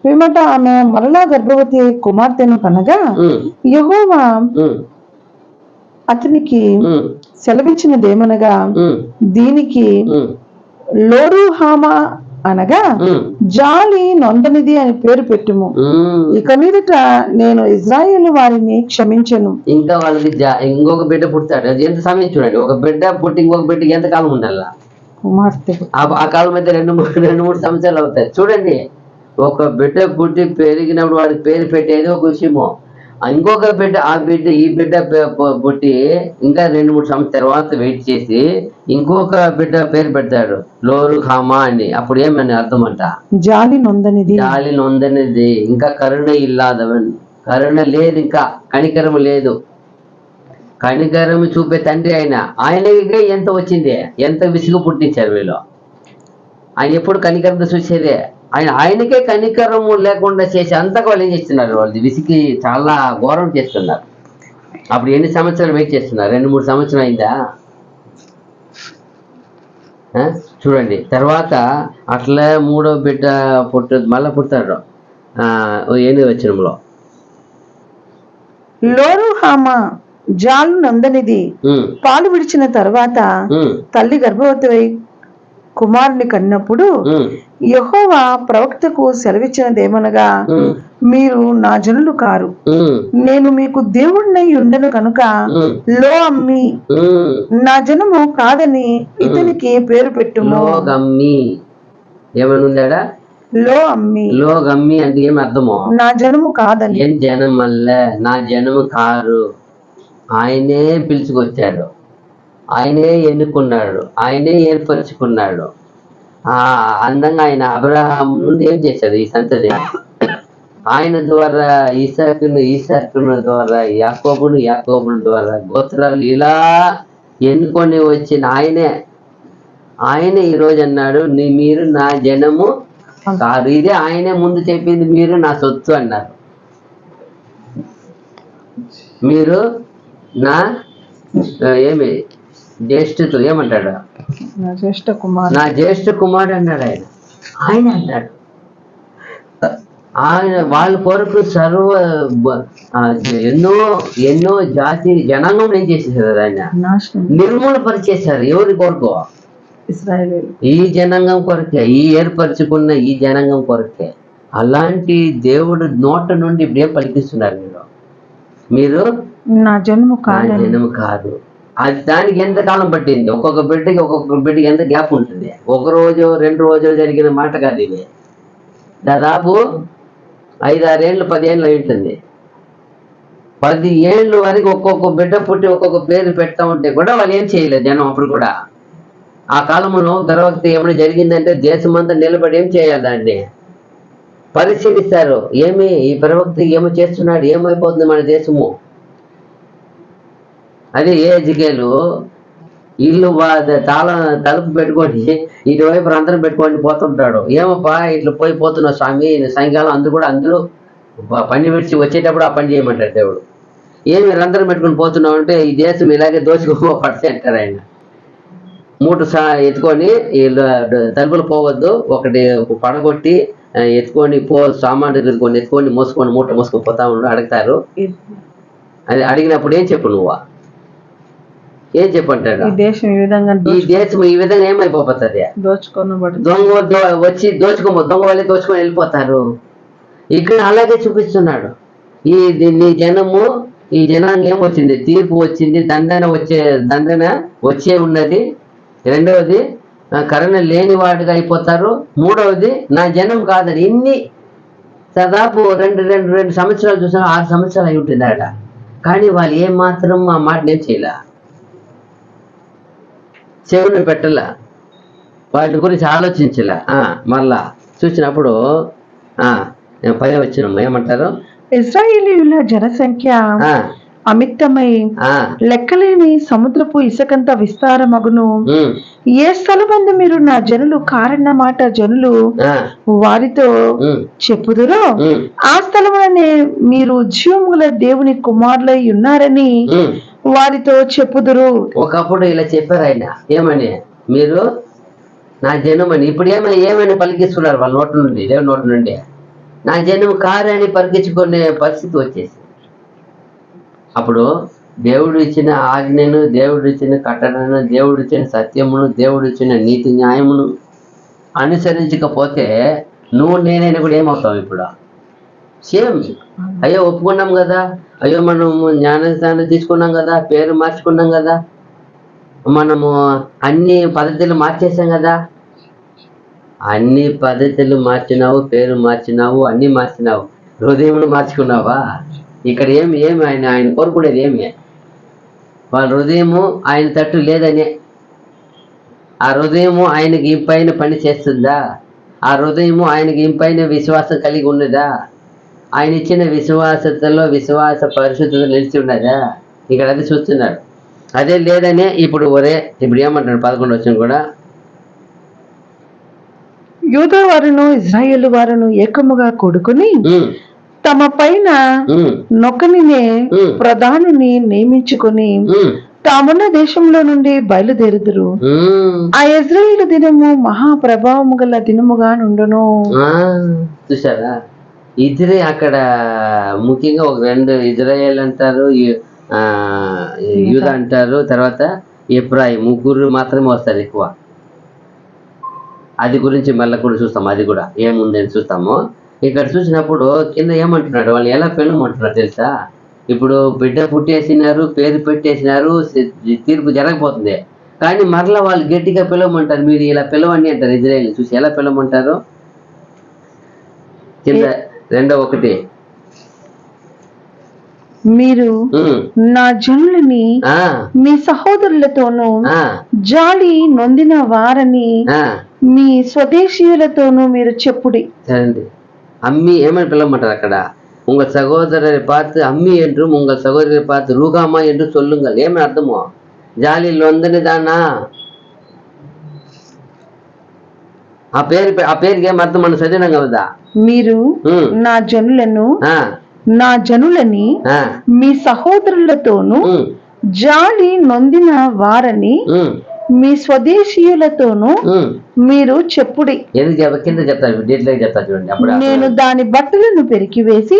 పిమ్మట ఆమె మరలా గర్భవతి కుమార్తెను కనగా యెహోవా అతనికి సెలవిచ్చినదేమనగా, దీనికి లోరుహామా అనగా జాలి నొందనిది అని పేరు పెట్టుము. ఇక మీదట నేను ఇజ్రాయేలు వారిని క్షమించను. ఇంకా వాళ్ళకి ఇంకొక బిడ్డ పుడతాడు, అది ఎంత సమయం చూడండి. ఒక బిడ్డ పుట్టి ఇంకొక బిడ్డకి ఎంత కాలం ఉండాలా? ఆ కాలం అయితే 2-3 సంవత్సరాలు అవుతాయి. చూడండి, ఒక బిడ్డ పుట్టి పెరిగినప్పుడు వాడికి పేరు పెట్టేది ఒక విషయము. ఇంకొక బిడ్డ ఈ బిడ్డ పుట్టి ఇంకా 2-3 సంవత్సరాల తర్వాత వెయిట్ చేసి ఇంకొక బిడ్డ పేరు పెడతాడు లోరు హామా అని. అప్పుడు ఏమని అర్థం అంట? జాలి నొందనిది. ఇంకా కరుణ ఇల్లాదవన్, కరుణ లేదు, ఇంకా కనికరము లేదు. కనికరము చూపే తండ్రి ఆయనకే ఎంత వచ్చింది, ఎంత విసుగు పుట్టించారు వీళ్ళు. ఆయన ఎప్పుడు కనికరంతో చూసేదే. ఆయనకే కనికరము లేకుండా చేసి అంతగా వాళ్ళు ఏం చేస్తున్నారు? వాళ్ళు విసికి చాలా ఘోరం చేస్తున్నారు. అప్పుడు ఎన్ని సంవత్సరాలు వెయిట్ చేస్తున్నారు? 2-3 సంవత్సరం అయిందా? చూడండి. తర్వాత అట్లా 3వ బిడ్డ మళ్ళా పుడతాడు 8వ వచనంలో. లోరుహామా జాలు నందనిది పాలు విడిచిన తర్వాత తల్లి గర్భవతి కుమారుని కన్నప్పుడు యెహోవా ప్రవక్తకు సెలవిచ్చినదేమనగా, మీరు నా జనులు కారు, నేను మీకు దేవుడినై ఉండను కనుక లో అమ్మి నా జనము కాదని ఇతనికి పేరు పెట్టుము. ఏమనుందా? లో అమ్మి అంటే ఏం అర్థము? నా జనము కాదని. ఏం జనం వల్ల నా జనము కారు. ఆయనే పిలుచుకొచ్చాడు, ఆయనే ఎన్నుకున్నాడు, ఆయనే ఏర్పరచుకున్నాడు. అందంగా ఆయన అబ్రహాం నుండి ఏం చేశాడు ఈ సంతతి, ఆయన ద్వారా ఈసాకును ద్వారా యాకోబుల ద్వారా గోత్రాలు ఇలా ఎన్నుకొని వచ్చిన ఆయనే ఈరోజు అన్నాడు, మీరు నా జనము కాదు. ఇదే ఆయనే ముందు చెప్పింది, మీరు నా సొత్తు అన్నారు. మీరు నా ఏమి జ్యేష్ఠతో ఏమంటాడు, నా జ్యేష్ఠ కుమారుడు అన్నాడు. ఆయన అన్నాడు. ఆయన వాళ్ళ కొరకు ఎన్నో జాతి జనాంగం ఏం చేసేసారు, ఆయన నిర్మూల పరిచేశారు. ఎవరి కొరకు? ఈ జనాంగం కొరకే, ఈ ఏర్పరచుకున్న ఈ జనాంగం కొరకే. అలాంటి దేవుడు నోట నుండి ఇప్పుడేం పలికిస్తున్నారు, మీరు నా జన్ము కాదు. అది దానికి ఎంత కాలం పట్టింది, ఒక్కొక్క బిడ్డకి ఎంత గ్యాప్ ఉంటుంది. ఒక రోజు 2 రోజులు జరిగిన మాట కాదు ఇది. దాదాపు 5-6 ఏళ్ళు 10 ఏళ్ళు ఉంటుంది. 10 ఏళ్ళు వరకు ఒక్కొక్క బిడ్డ పుట్టి ఒక్కొక్క పేరు పెడతా ఉంటే కూడా వాళ్ళు ఏం చేయలేదు జనం. అప్పుడు కూడా ఆ కాలంలో తర్వాత ఏమైనా జరిగిందంటే దేశమంతా నిలబడి ఏం చేయాలి, దాన్ని పరిశీలిస్తారు. ఈ ప్రవక్త ఏమో చేస్తున్నాడు, ఏమైపోతుంది మన దేశము. అదే ఎజికేలు ఇల్లు తలుపు పెట్టుకొని ఇటువైపు రంధ్రం పెట్టుకొని పోతుంటాడు. ఏమప్పా ఇట్లా పోతున్నావు స్వామి, సాయంకాలం అందరూ పని విడిచి వచ్చేటప్పుడు ఆ పని చేయమంటాడు దేవుడు. ఏమి రంధ్రం పెట్టుకొని పోతున్నావు అంటే, ఈ దేశం ఇలాగే దోచుకోపడితే అంటారు ఆయన. మూట ఎత్తుకొని తలుపులు పోవద్దు, ఒకటి పడగొట్టి ఎత్తుకొని సామాన్ దగ్గరకొని ఎత్తుకొని మూసుకొని మూట మూసుకొని పోతా ఉండు అడుగుతారు. అది అడిగినప్పుడు ఏం చెప్పు, నువ్వు ఏం చెప్పంటాడు, ఈ దేశం ఈ విధంగా ఏమైపోతుంది, దొంగ వచ్చి దొంగ వాళ్ళే దోచుకొని వెళ్ళిపోతారు. ఇక్కడ అలాగే చూపిస్తున్నాడు. నీ జనము, ఈ జనానికి ఏమొచ్చింది, తీర్పు వచ్చింది, దండన వచ్చే ఉన్నది. రెండవది కరుణ లేని వాడిగా అయిపోతారు. మూడవది నా జనం కాదని. ఇన్ని దాదాపు రెండు సంవత్సరాలు చూసాను, 6 సంవత్సరాలు అయి ఉంటుంది ఆడ. కానీ వాళ్ళు ఏమాత్రం ఆ మాటనేం చేయలే, చెవులు పెట్టలే, వాటి గురించి ఆలోచించలే. మళ్ళా చూసినప్పుడు 10వ వచనం ఏమంటారు, ఇశ్రాయేలీయుల జనసంఖ్య అమితమై లెక్కలేని సముద్రపు ఇసుకంత విస్తారమగును. ఏ స్థలమందు మీరు నా జనులు కారన్నమాట జనులు వారితో చెప్పుదురో, ఆ స్థలములనే మీరు జీవముల దేవుని కుమారులై ఉన్నారని వారితో చెప్పుదురు. ఒకప్పుడు ఇలా చెప్పారు ఆయన, ఏమని, మీరు నా జనమని. ఇప్పుడు ఏమైనా పలికిస్తున్నారు వాళ్ళ నోటి నుండి, దేవుని నోటి నుండి. నా జనం కారని పలికించుకునే పరిస్థితి వచ్చేసి, అప్పుడు దేవుడు ఇచ్చిన ఆజ్ఞను, దేవుడు ఇచ్చిన కట్టడను, దేవుడు ఇచ్చిన సత్యమును, దేవుడు ఇచ్చిన నీతి న్యాయమును అనుసరించకపోతే నువ్వు నేనైనా కూడా ఏమవుతావు ఇప్పుడు? సేమ్. అయ్యో ఒప్పుకున్నాం కదా, అయ్యో మనము జ్ఞానస్థానం తీసుకున్నాం కదా, పేరు మార్చుకున్నాం కదా, మనము అన్ని పద్ధతులు మార్చేసాం కదా. అన్ని పద్ధతులు మార్చినావు, పేరు మార్చినావు, అన్ని మార్చినావు, హృదయమును మార్చుకున్నావా? ఇక్కడ ఏమి ఆయన కోరుకునేది ఏమి? వాళ్ళ హృదయము ఆయన తట్టు లేదనే. ఆ హృదయము ఆయనకి ఇంపైన పని చేస్తుందా? ఆ హృదయము ఆయనకి ఇంపైన విశ్వాసం కలిగి ఉన్నదా? ఆయన ఇచ్చిన విశ్వాసతలో విశ్వాస పరిశుద్ధత నిలిచి ఉన్నదా? ఇక్కడ అది చూస్తున్నాడు. అదే లేదనే ఇప్పుడు ఏమంటాడు 11వ వచనం కూడా, యూదా వారును ఇశ్రాయేలు వారును ఏకముగా కూడుకుని తమ పైన నొకనినే ప్రధానిని నియమించుకొని తామున్న దేశంలో నుండి బయలుదేరుదురు. ఆ ఇశ్రాయేలు దినము మహాప్రభావము గల దినముగా నుండును. చూసారా, ఇద్దరే అక్కడ ముఖ్యంగా ఒక 2 ఇజ్రాయేల్ అంటారు, యూదా అంటారు, తర్వాత ఎఫ్రాయిం, ముగ్గురు మాత్రమే వస్తారు ఎక్కువ. అది గురించి మళ్ళీ కూడా చూస్తాము, అది కూడా ఏముందని చూస్తాము. ఇక్కడ చూసినప్పుడు కింద ఏమంటున్నాడు, వాళ్ళు ఎలా పిలవమంటున్నారు తెలుసా? ఇప్పుడు బిడ్డ పుట్టేసినారు, పేరు పెట్టేసినారు, తీర్పు జరగబోతుంది. కానీ మరలా వాళ్ళు గట్టిగా పిలవమంటారు, మీరు ఇలా పిలవండి అంటారు. ఇజ్రాయేల్ చూసి ఎలా పిలవమంటారు? కింద 2:1 మీరు నా జనులని మీ సహోదరులతోనూ జాలి నొందిన వారని మీ స్వదేశీయులతోనూ మీరు చెప్పుడి. అమ్మి ఏమని పిలవమంటారు అక్కడ? உங்கள் சகோதரரை பார்த்து அம்மி என்றும் உங்கள் சகோதரரை பார்த்து ரூகாமா என்று சொல்லுங்கள். ఏమని అర్థమో? జాలి లొందని దానా? ఆ పేరుకి ఏం అర్థం మనం చదివినాం కదా. మీరు నా జనులని మీ సహోదరులతోనూ జాలి నొందిన వారని మీ స్వదేశీయులతోనూ మీరు చెప్పుడి. కింద చెప్తారు, డీటెయిల్ చెప్తారు చూడండి. అప్పుడు నేను దాని బట్టలను పెరికివేసి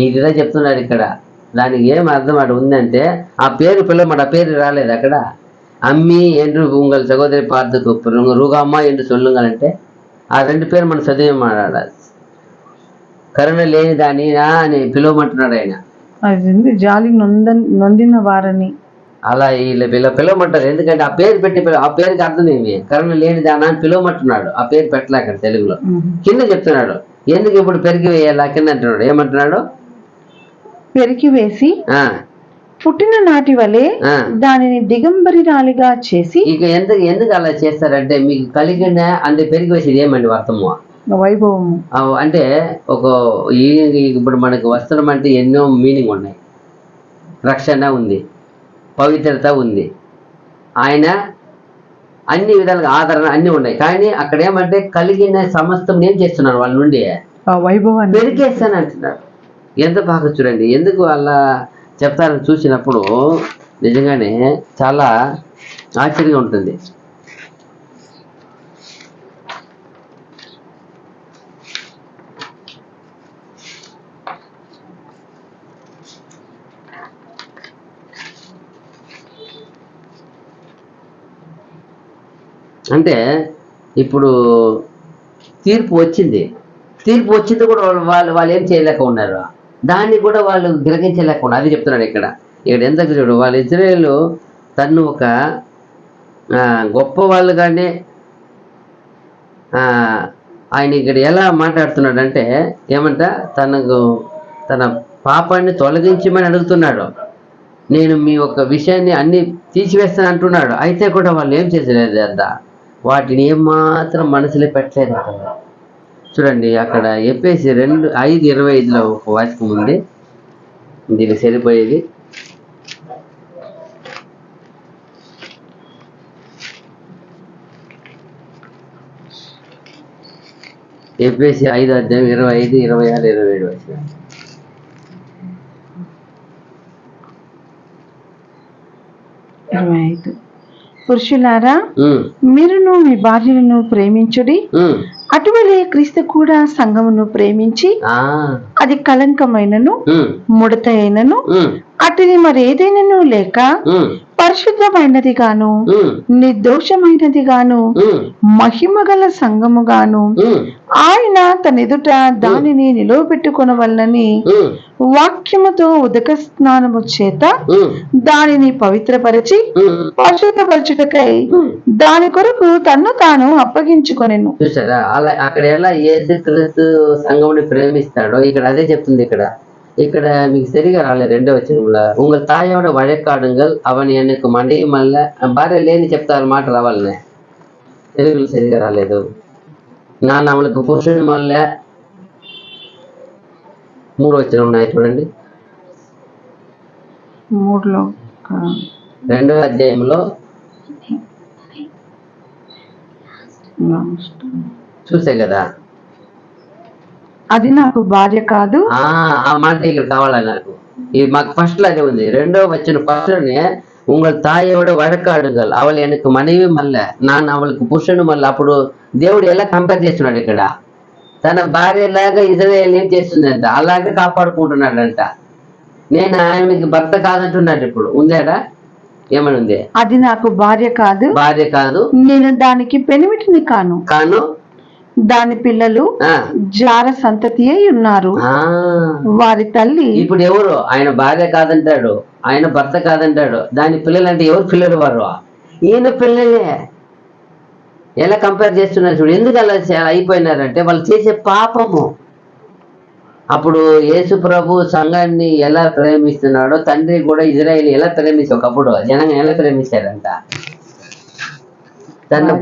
ఇదిలా చెప్తున్నాడు ఇక్కడ. దానికి ఏం అర్థం అక్కడ ఉందంటే, ఆ పేరు పిల్లమాట, ఆ పేరు రాలేదు అక్కడ. అమ్మి என்று உங்கள் సహోదరి பார்த்து రూగామ్మా என்று சொல்லுங்கள் అంటే ఆ రెండు పేరు మనం చదివేమాడాలి. కరుణ లేని దాని అని పిలవమంటున్నాడు ఆయన. అది జాలి నొందిన వారని అలా వీళ్ళ పిలవమంటారు. ఎందుకంటే ఆ పేరు పెట్టి ఆ పేరుకి అర్థం ఏమి? కరుణ లేని దానా అని పిలవమంటున్నాడు. ఆ పేరు పెట్టలే అక్కడ తెలుగులో. కింద చెప్తున్నాడు ఎందుకు ఇప్పుడు పెరిగి వేయాలా కింద అంటున్నాడు. ఏమంటున్నాడు? పెరికి వేసి పుట్టిన నాటి వలె దానిని దిగంబరిరాలిగా చేసి. ఇక ఎందుకు అలా చేస్తారంటే, మీకు కలిగిన అంతే పెరిగి వేసేది ఏమండి అర్థము? వైభవము. అంటే ఇప్పుడు మనకు వస్త్రం అంటే ఎన్నో మీనింగ్ ఉన్నాయి. రక్షణ ఉంది, పవిత్రత ఉంది, ఆయన అన్ని విధాలుగా ఆదరణ అన్ని ఉన్నాయి. కానీ అక్కడ ఏమంటే కలిగిన సమస్తం ఏం చేస్తున్నాడు వాళ్ళ నుండి? వైభవాన్ని పెరిగేస్తాను అంటున్నాడు. ఎంత బాగా చూడండి. ఎందుకు అలా చెప్తారని చూసినప్పుడు నిజంగానే చాలా ఆశ్చర్యంగా ఉంటుంది. అంటే ఇప్పుడు తీర్పు వచ్చింది కూడా వాళ్ళు ఏం చేయలేక ఉన్నారు. దాన్ని కూడా వాళ్ళు గ్రహించలేక ఉన్నారు. అది చెప్తున్నాడు ఇక్కడ. ఎంత చూడు, వాళ్ళ ఇజ్రాయేలు తను ఒక గొప్ప వాళ్ళుగానే ఆయన ఇక్కడ ఎలా మాట్లాడుతున్నాడు అంటే, ఏమంట తన పాపాన్ని తొలగించమని అడుగుతున్నాడు. నేను మీ ఒక విషయాన్ని అన్ని తీసివేస్తాను అంటున్నాడు. అయితే కూడా వాళ్ళు ఏం చేసలేదు అంత, వాటిని ఏమాత్రం మనసులో పెట్టలేదు. చూడండి అక్కడ ఎఫెసీ 2:5-25 ఒక వాక్యం ఉంది, దీనికి సరిపోయేది. ఎఫెసీ 5:25-26-27 వాక్యం. పురుషులారా, మీరును మీ భార్యలను ప్రేమించుడి. అటువలే క్రీస్తు కూడా సంఘమును ప్రేమించి అది కలంకమైనను ముడత అయినను అటుది మరేదైనను లేక పరిశుద్ధమైనది గాను నిర్దోషమైనది గాను మహిమగల సంఘము గాను ఆయన తన ఎదుట దానిని నిలవబెట్టుకొనవలనని వాక్యముతో ఉదక స్నానము చేత దానిని పవిత్రపరిచి పరిశుద్ధపరచుటకై దాని కొరకు తన్ను తాను అప్పగించుకొనెను. చూసారా అక్కడ ఎలా యేసుక్రీస్తు సంఘముని ప్రేమిస్తాడో ఇక్కడ అదే చెప్తుంది. ఇక్కడ మీకు సరిగా రాలేదు 2వ వచనంలో, உங்கள் தாயோட வழக்காடுங்கள் அவன் எனக்கு மனைவியமல்ல. భార్య లేని చెప్తారు మాట రావాలనే, తెలుగులో సరిగా రాలేదు. நான் அவளுக்கு పురుషుడమల్ల. 3వ వచనం ఉన్నాయి చూడండి, 2వ అధ్యాయంలో చూసే కదా. అది నాకు భార్య కాదు. ఆ మాట ఇక్కడ కావాలా నాకు. ఇది మాకు ఫస్ట్ లో అదే ఉంది. 2వ వచనం ఫస్ట్లోనే உங்கள் தாயோட வழக்காடுங்கள் அவள் எனக்கு மனைவியும் அல்ல நான் அவளுக்கு పురుషుడు మళ్ళీ. అప్పుడు దేవుడు ఎలా కంపేర్ చేస్తున్నాడు ఇక్కడ, తన భార్యలాగా ఇజ్రాయేల్ ఏం చేస్తుందంట, అలాగే కాపాడుకుంటున్నాడంట. నేను ఆయనకి భర్త కాదంటున్నాడు. ఇప్పుడు ఉందాడా? ఏమని ఉంది? అది నాకు భార్య కాదు, నేను దానికి పెనిమిటిని కాను, దాని పిల్లలు జార సంతతి అయి ఉన్నారు, వారి తల్లి. ఇప్పుడు ఎవరు? ఆయన భార్య కాదంటాడు, ఆయన భర్త కాదంటాడు. దాని పిల్లలు అంటే ఎవరు పిల్లలు? వారు ఈయన పిల్లలే. ఎలా కంపేర్ చేస్తున్నారు చూడు. ఎందుకు అలా అయిపోయినారంటే వాళ్ళు చేసే పాపము. అప్పుడు యేసు ప్రభు సంఘాన్ని ఎలా ప్రేమిస్తున్నాడో తండ్రి కూడా ఇజ్రాయేల్ ఎలా ప్రేమిస్తారు, ఒకప్పుడు జనాన్ని ఎలా ప్రేమించారంట, తన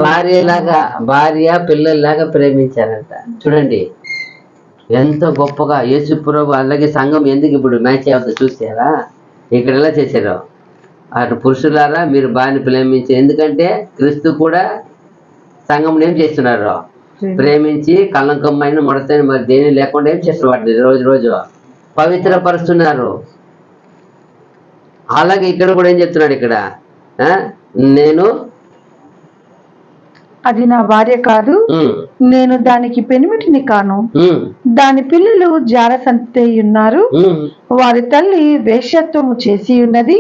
భార్య పిల్లల్లాగా ప్రేమించారంట. చూడండి ఎంత గొప్పగా యేసు ప్రభు. అలాగే సంఘం ఎందుకు ఇప్పుడు మ్యాచ్ అవుతుంది చూసారా, ఇక్కడ ఎలా చేశారు, అటు పురుషులారా మీరు భార్యని ప్రేమించి, ఎందుకంటే క్రీస్తు కూడా సంఘం ఏం చేస్తున్నారు, ప్రేమించి కళ్ళంకమ్మైన ముడతని మరి దేని లేకుండా ఏం చేస్తారు, వాటిని రోజు రోజు పవిత్రపరుస్తున్నారు. అలాగే ఇక్కడ కూడా ఏం చెప్తున్నాడు ఇక్కడ, నేను అది నా భార్య కాదు, నేను దానికి పెనిమిటిని కాను, దాని పిల్లలు జారసంతై ఉన్నారు, వారి తల్లి వేశ్యత్వము చేసి ఉన్నది,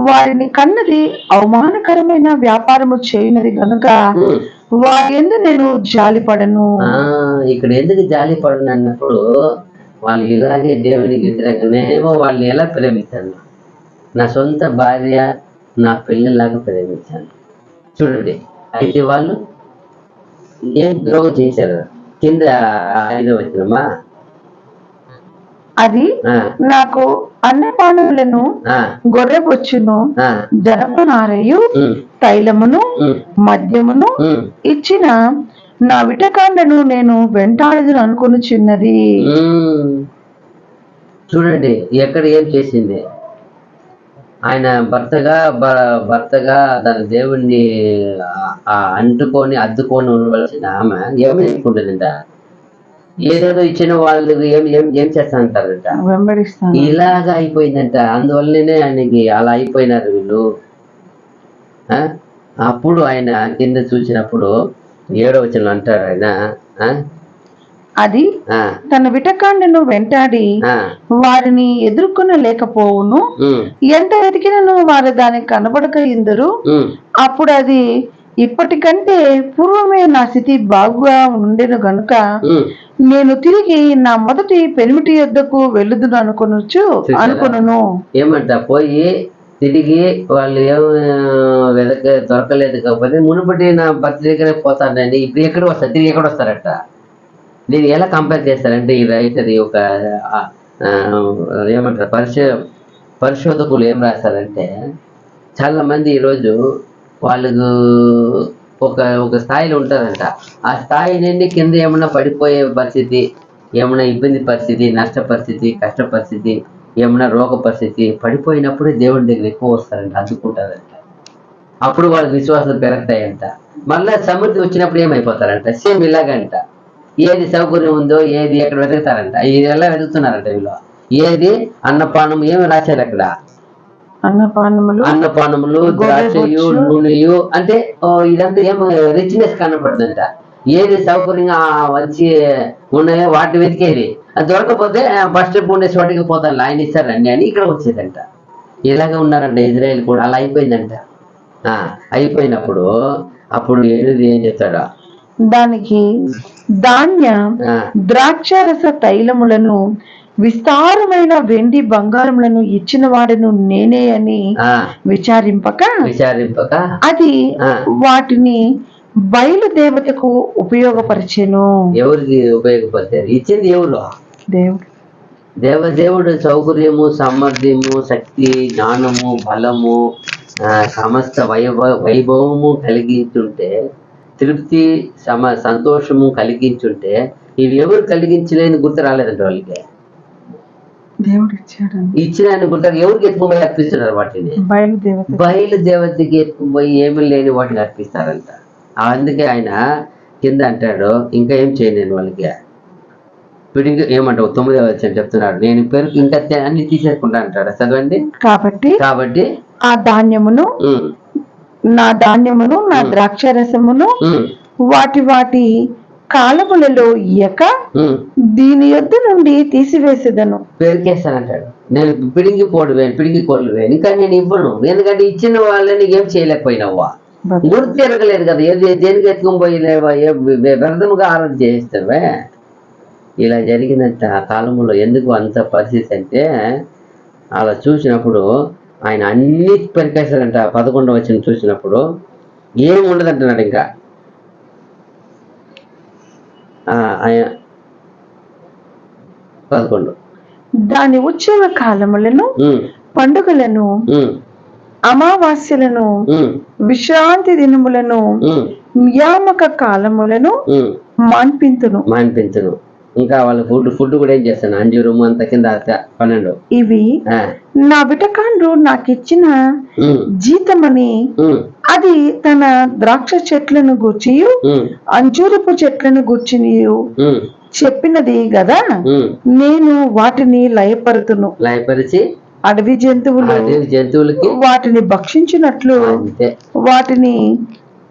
వారిని కన్నది అవమానకరమైన వ్యాపారము చేయున్నది కనుక వారి యందు నేను జాలిపడను. ఇక్కడ ఎందుకు జాలిపడను అన్నప్పుడు వాళ్ళు ఇలాగే దేవునికి వ్యతిరేకంగా వాళ్ళని ఎలా ప్రేమించాను, నా సొంత భార్య నా పిల్లలాగా ప్రేమించాను. చూడండి అయితే వాళ్ళు ఏం ద్రోహం చేశారు, కింద 5వ వచనమా, అది నాకు అన్నపానములను గొర్రెబొచ్చును జనపనారయు తైలమును మద్యమును ఇచ్చిన నా విటకాండను నేను వెంటాడదును అనుకొనుచున్నది. చూడండి ఎక్కడ ఏం చేసింది, ఆయన భర్తగా తన దేవుణ్ణి అద్దుకొని ఉండవలసిన ఆమె ఏమనుకుంటుందంట, ఏదేదో ఇచ్చిన వాళ్ళు ఏం చేస్తానంటారంట, వెంబడిస్తాను. ఇలాగా అయిపోయిందంట. అందువల్లనే ఆయనకి అలా అయిపోయినారు వీళ్ళు. అప్పుడు ఆయన కింద చూసినప్పుడు 7వ వచనంలో అంటారు ఆయన, అది తన విటకాండను వెంటాడి వారిని ఎదుర్కొనలేకపోవును, ఎంత వెతికినను వారు దానికి కనబడక ఇందరు. అప్పుడు అది ఇప్పటికంటే పూర్వమే నా స్థితి బాగుగా ఉండెను గనుక నేను తిరిగి నా మొదటి పెనిమిటి యొద్దకు వెళ్ళుదును అనుకొనును. ఏమంట పోయి తిరిగి వాళ్ళు ఏం దొరకలేదు కాకపోతే మునుపటి నా భర్త దగ్గరే పోతానండి, ఇప్పుడు ఎక్కడ వస్తారు, తిరిగి ఎక్కడ వస్తారట. దీన్ని ఎలా కంపేర్ చేస్తారంటే ఈ రైటర్ ఒక ఏమంటారు పరిశోధకులు ఏం రాస్తారంటే, చాలా మంది ఈరోజు వాళ్ళకు ఒక స్థాయిలో ఉంటారంట, ఆ స్థాయి నుండి కింద ఏమన్నా పడిపోయే పరిస్థితి, ఏమన్నా ఇబ్బంది పరిస్థితి, నష్ట పరిస్థితి, కష్ట పరిస్థితి, ఏమన్నా రోగ పరిస్థితి పడిపోయినప్పుడే దేవుడి దగ్గర ఎక్కువ వస్తారంట, అందుకుంటారంట. అప్పుడు వాళ్ళకి విశ్వాసం పెరుగుతాయంట. మళ్ళీ సమృద్ధి వచ్చినప్పుడు ఏమైపోతారంట, సేమ్ ఇలాగంట. ఏది సౌకర్యం ఉందో ఏది ఎక్కడ వెతుకుతారంట, ఇది ఎలా వెతుకుతున్నారంట వీళ్ళు. ఏది అన్నపానం ఏమి రాశారు అక్కడ, అన్నపానములు ద్రాక్షయు నూనెయు, అంటే ఇదంతా ఏమో రిచ్నెస్ కనపడుతుందంట. ఏది సౌకర్యంగా వచ్చి ఉన్నాయో వాటిని వెతికేది, అది దొరకపోతే ఫస్ట్ ఉండే చోటికి పోతాను ఆయన ఇస్తారండి అని ఇక్కడ వచ్చేదంట. ఇలాగే ఉన్నారంట ఇజ్రాయేల్ కూడా. అలా అయిపోయిందంట. అయిపోయినప్పుడు అప్పుడు ఏం చెప్తాడా, దానికి ధాన్య ద్రాక్షరస తైలములను విస్తారమైన వెండి బంగారములను ఇచ్చిన వాడును నేనే అని విచారింపక అది వాటిని బయలు దేవతకు ఉపయోగపరిచెను. ఎవరికి ఉపయోగపరిచారు, ఇచ్చింది ఎవరు, దేవుడు. దేవుడు సౌకర్యము, సమర్థ్యము, శక్తి, జ్ఞానము, బలము, సమస్త వైభవము కలిగించుంటే, తృప్తి సంతోషము కలిగించుంటే, ఇవి ఎవరు కలిగించలేని గుర్తు రాలేదంటే వాళ్ళకి, దేవుడు ఇచ్చిన గుర్తు ఎవరికి ఎత్తుకుపోయి అర్పిస్తున్నారు, వాటిని బయలు దేవతకి ఎత్తుకుపోయి ఏమి లేని వాటిని అర్పిస్తారంట. అందుకే ఆయన కింద అంటాడు, ఇంకా ఏం చేయలేను వాళ్ళకి, పిడికి ఏమంటావు 9వ వచనం చెప్తున్నాడు, నేను పేరుకి ఇంకా అన్ని తీసేసుకుంటా అంటాడు. చదవండి. కాబట్టి ఆ ధాన్యమును నా ధాన్యమును నా ద్రాక్షరసమును వాటి కాలములలో ఇయ్యక దీని యొద్ద నుండి తీసివేసేదను. పెరికేస్తానంటాడు. నేను పిడికి కోళ్ళు వేను, ఇంకా నేను ఇవ్వను, ఎందుకంటే ఇచ్చిన వాళ్ళని ఏం చేయలేకపోయినావా, గుర్తు తిరగలేదు కదా, దేనికి ఎత్తుకొని పోయి వ్యర్థముగా ఆరాధన చేయిస్తావే. ఇలా జరిగినంత ఆ కాలంలో ఎందుకు అంత పరిస్థితి అంటే, అలా చూసినప్పుడు ఆయన అన్ని పరికేస్తాడంట. 11వ వచనం చూసినప్పుడు ఏం ఉండదంటున్నాడు. ఇంకా 11. దాని ఉత్సవ కాలములను, పండుగలను, అమావాస్యలను, విశ్రాంతి దినములను, నియామక కాలములను మాన్పింతును. ఇంకా వాళ్ళ ఫుడ్ కూడా ఏం చేస్తాను, అంజూరము అంత కింద 12. ఇవి నా బిటకాండ్రు నాకిచ్చిన జీతమని అది తన ద్రాక్ష చెట్లను గూర్చి అంజూరపు చెట్లను గూర్చి చెప్పినది గదా. నేను వాటిని లయపరిచి అడవి జంతువులకి వాటిని భక్షించినట్లు వాటిని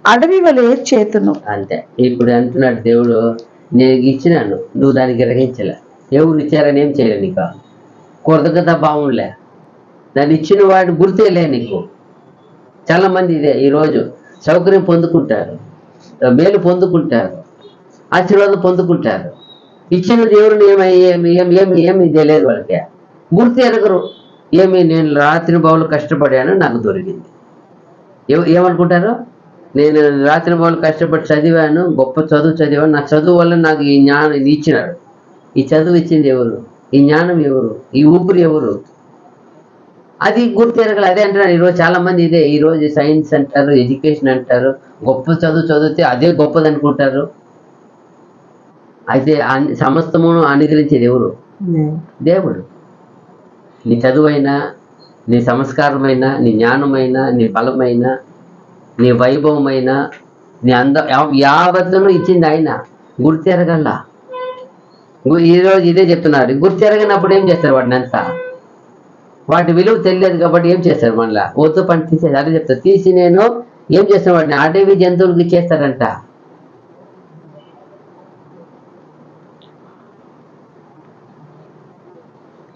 అడవి వలె చేతును. అంతే. ఇప్పుడు అంటున్నాడు దేవుడు, నేను ఇచ్చినాను, నువ్వు దాన్ని గ్రహించలే. ఎవరు ఇచ్చారని ఏం చేయలే, నీకు కృతజ్ఞత బాగుండలే, దాన్ని ఇచ్చిన వాడు గుర్తేలే నీకు. చాలా మంది ఇదే ఈరోజు సౌకర్యం పొందుకుంటారు, మేలు పొందుకుంటారు, ఆశీర్వాదం పొందుకుంటారు. ఇచ్చిన దేవుడిని ఏమి తెలియదు వాళ్ళకి, గుర్తు ఎరగరు. నేను రాత్రి బావులు కష్టపడాను, నాకు దొరికింది. ఏమనుకుంటారు, నేను రాత్రి బావులు కష్టపడి చదివాను, గొప్ప చదువు చదివాను, నా చదువు వల్ల నాకు ఈ జ్ఞానం ఇచ్చినాడు. ఈ చదువు ఇచ్చింది ఎవరు, ఈ జ్ఞానం ఎవరు, ఈ ఊపిరి ఎవరు, అది గుర్తు ఎరగల. అదే అంటున్నారు ఈరోజు చాలా మంది. ఇదే ఈరోజు సైన్స్ అంటారు, ఎడ్యుకేషన్ అంటారు, గొప్ప చదువు చదివితే అదే గొప్పది అనుకుంటారు. అయితే సమస్తమును అనుగ్రహించేది ఎవరు, దేవుడు. నీ చదువైనా, నీ సంస్కారమైన, నీ జ్ఞానమైన, నీ బలమైన, నీ వైభవమైన, నీ యావత్తును ఇచ్చింది ఆయన. గుర్తెరగల్లా. ఈరోజు ఇదే చెప్తున్నారు. గుర్తెరగనప్పుడు ఏం చేస్తారు, వాటిని అంతా వాటి విలువ తెలియదు కాబట్టి ఏం చేస్తారు, మళ్ళా ఓతో పని తీసేది. అదే చెప్తారు, తీసి నేను ఏం చేస్తాను, వాటిని అడవి జంతువులకి ఇచ్చేస్తారంట.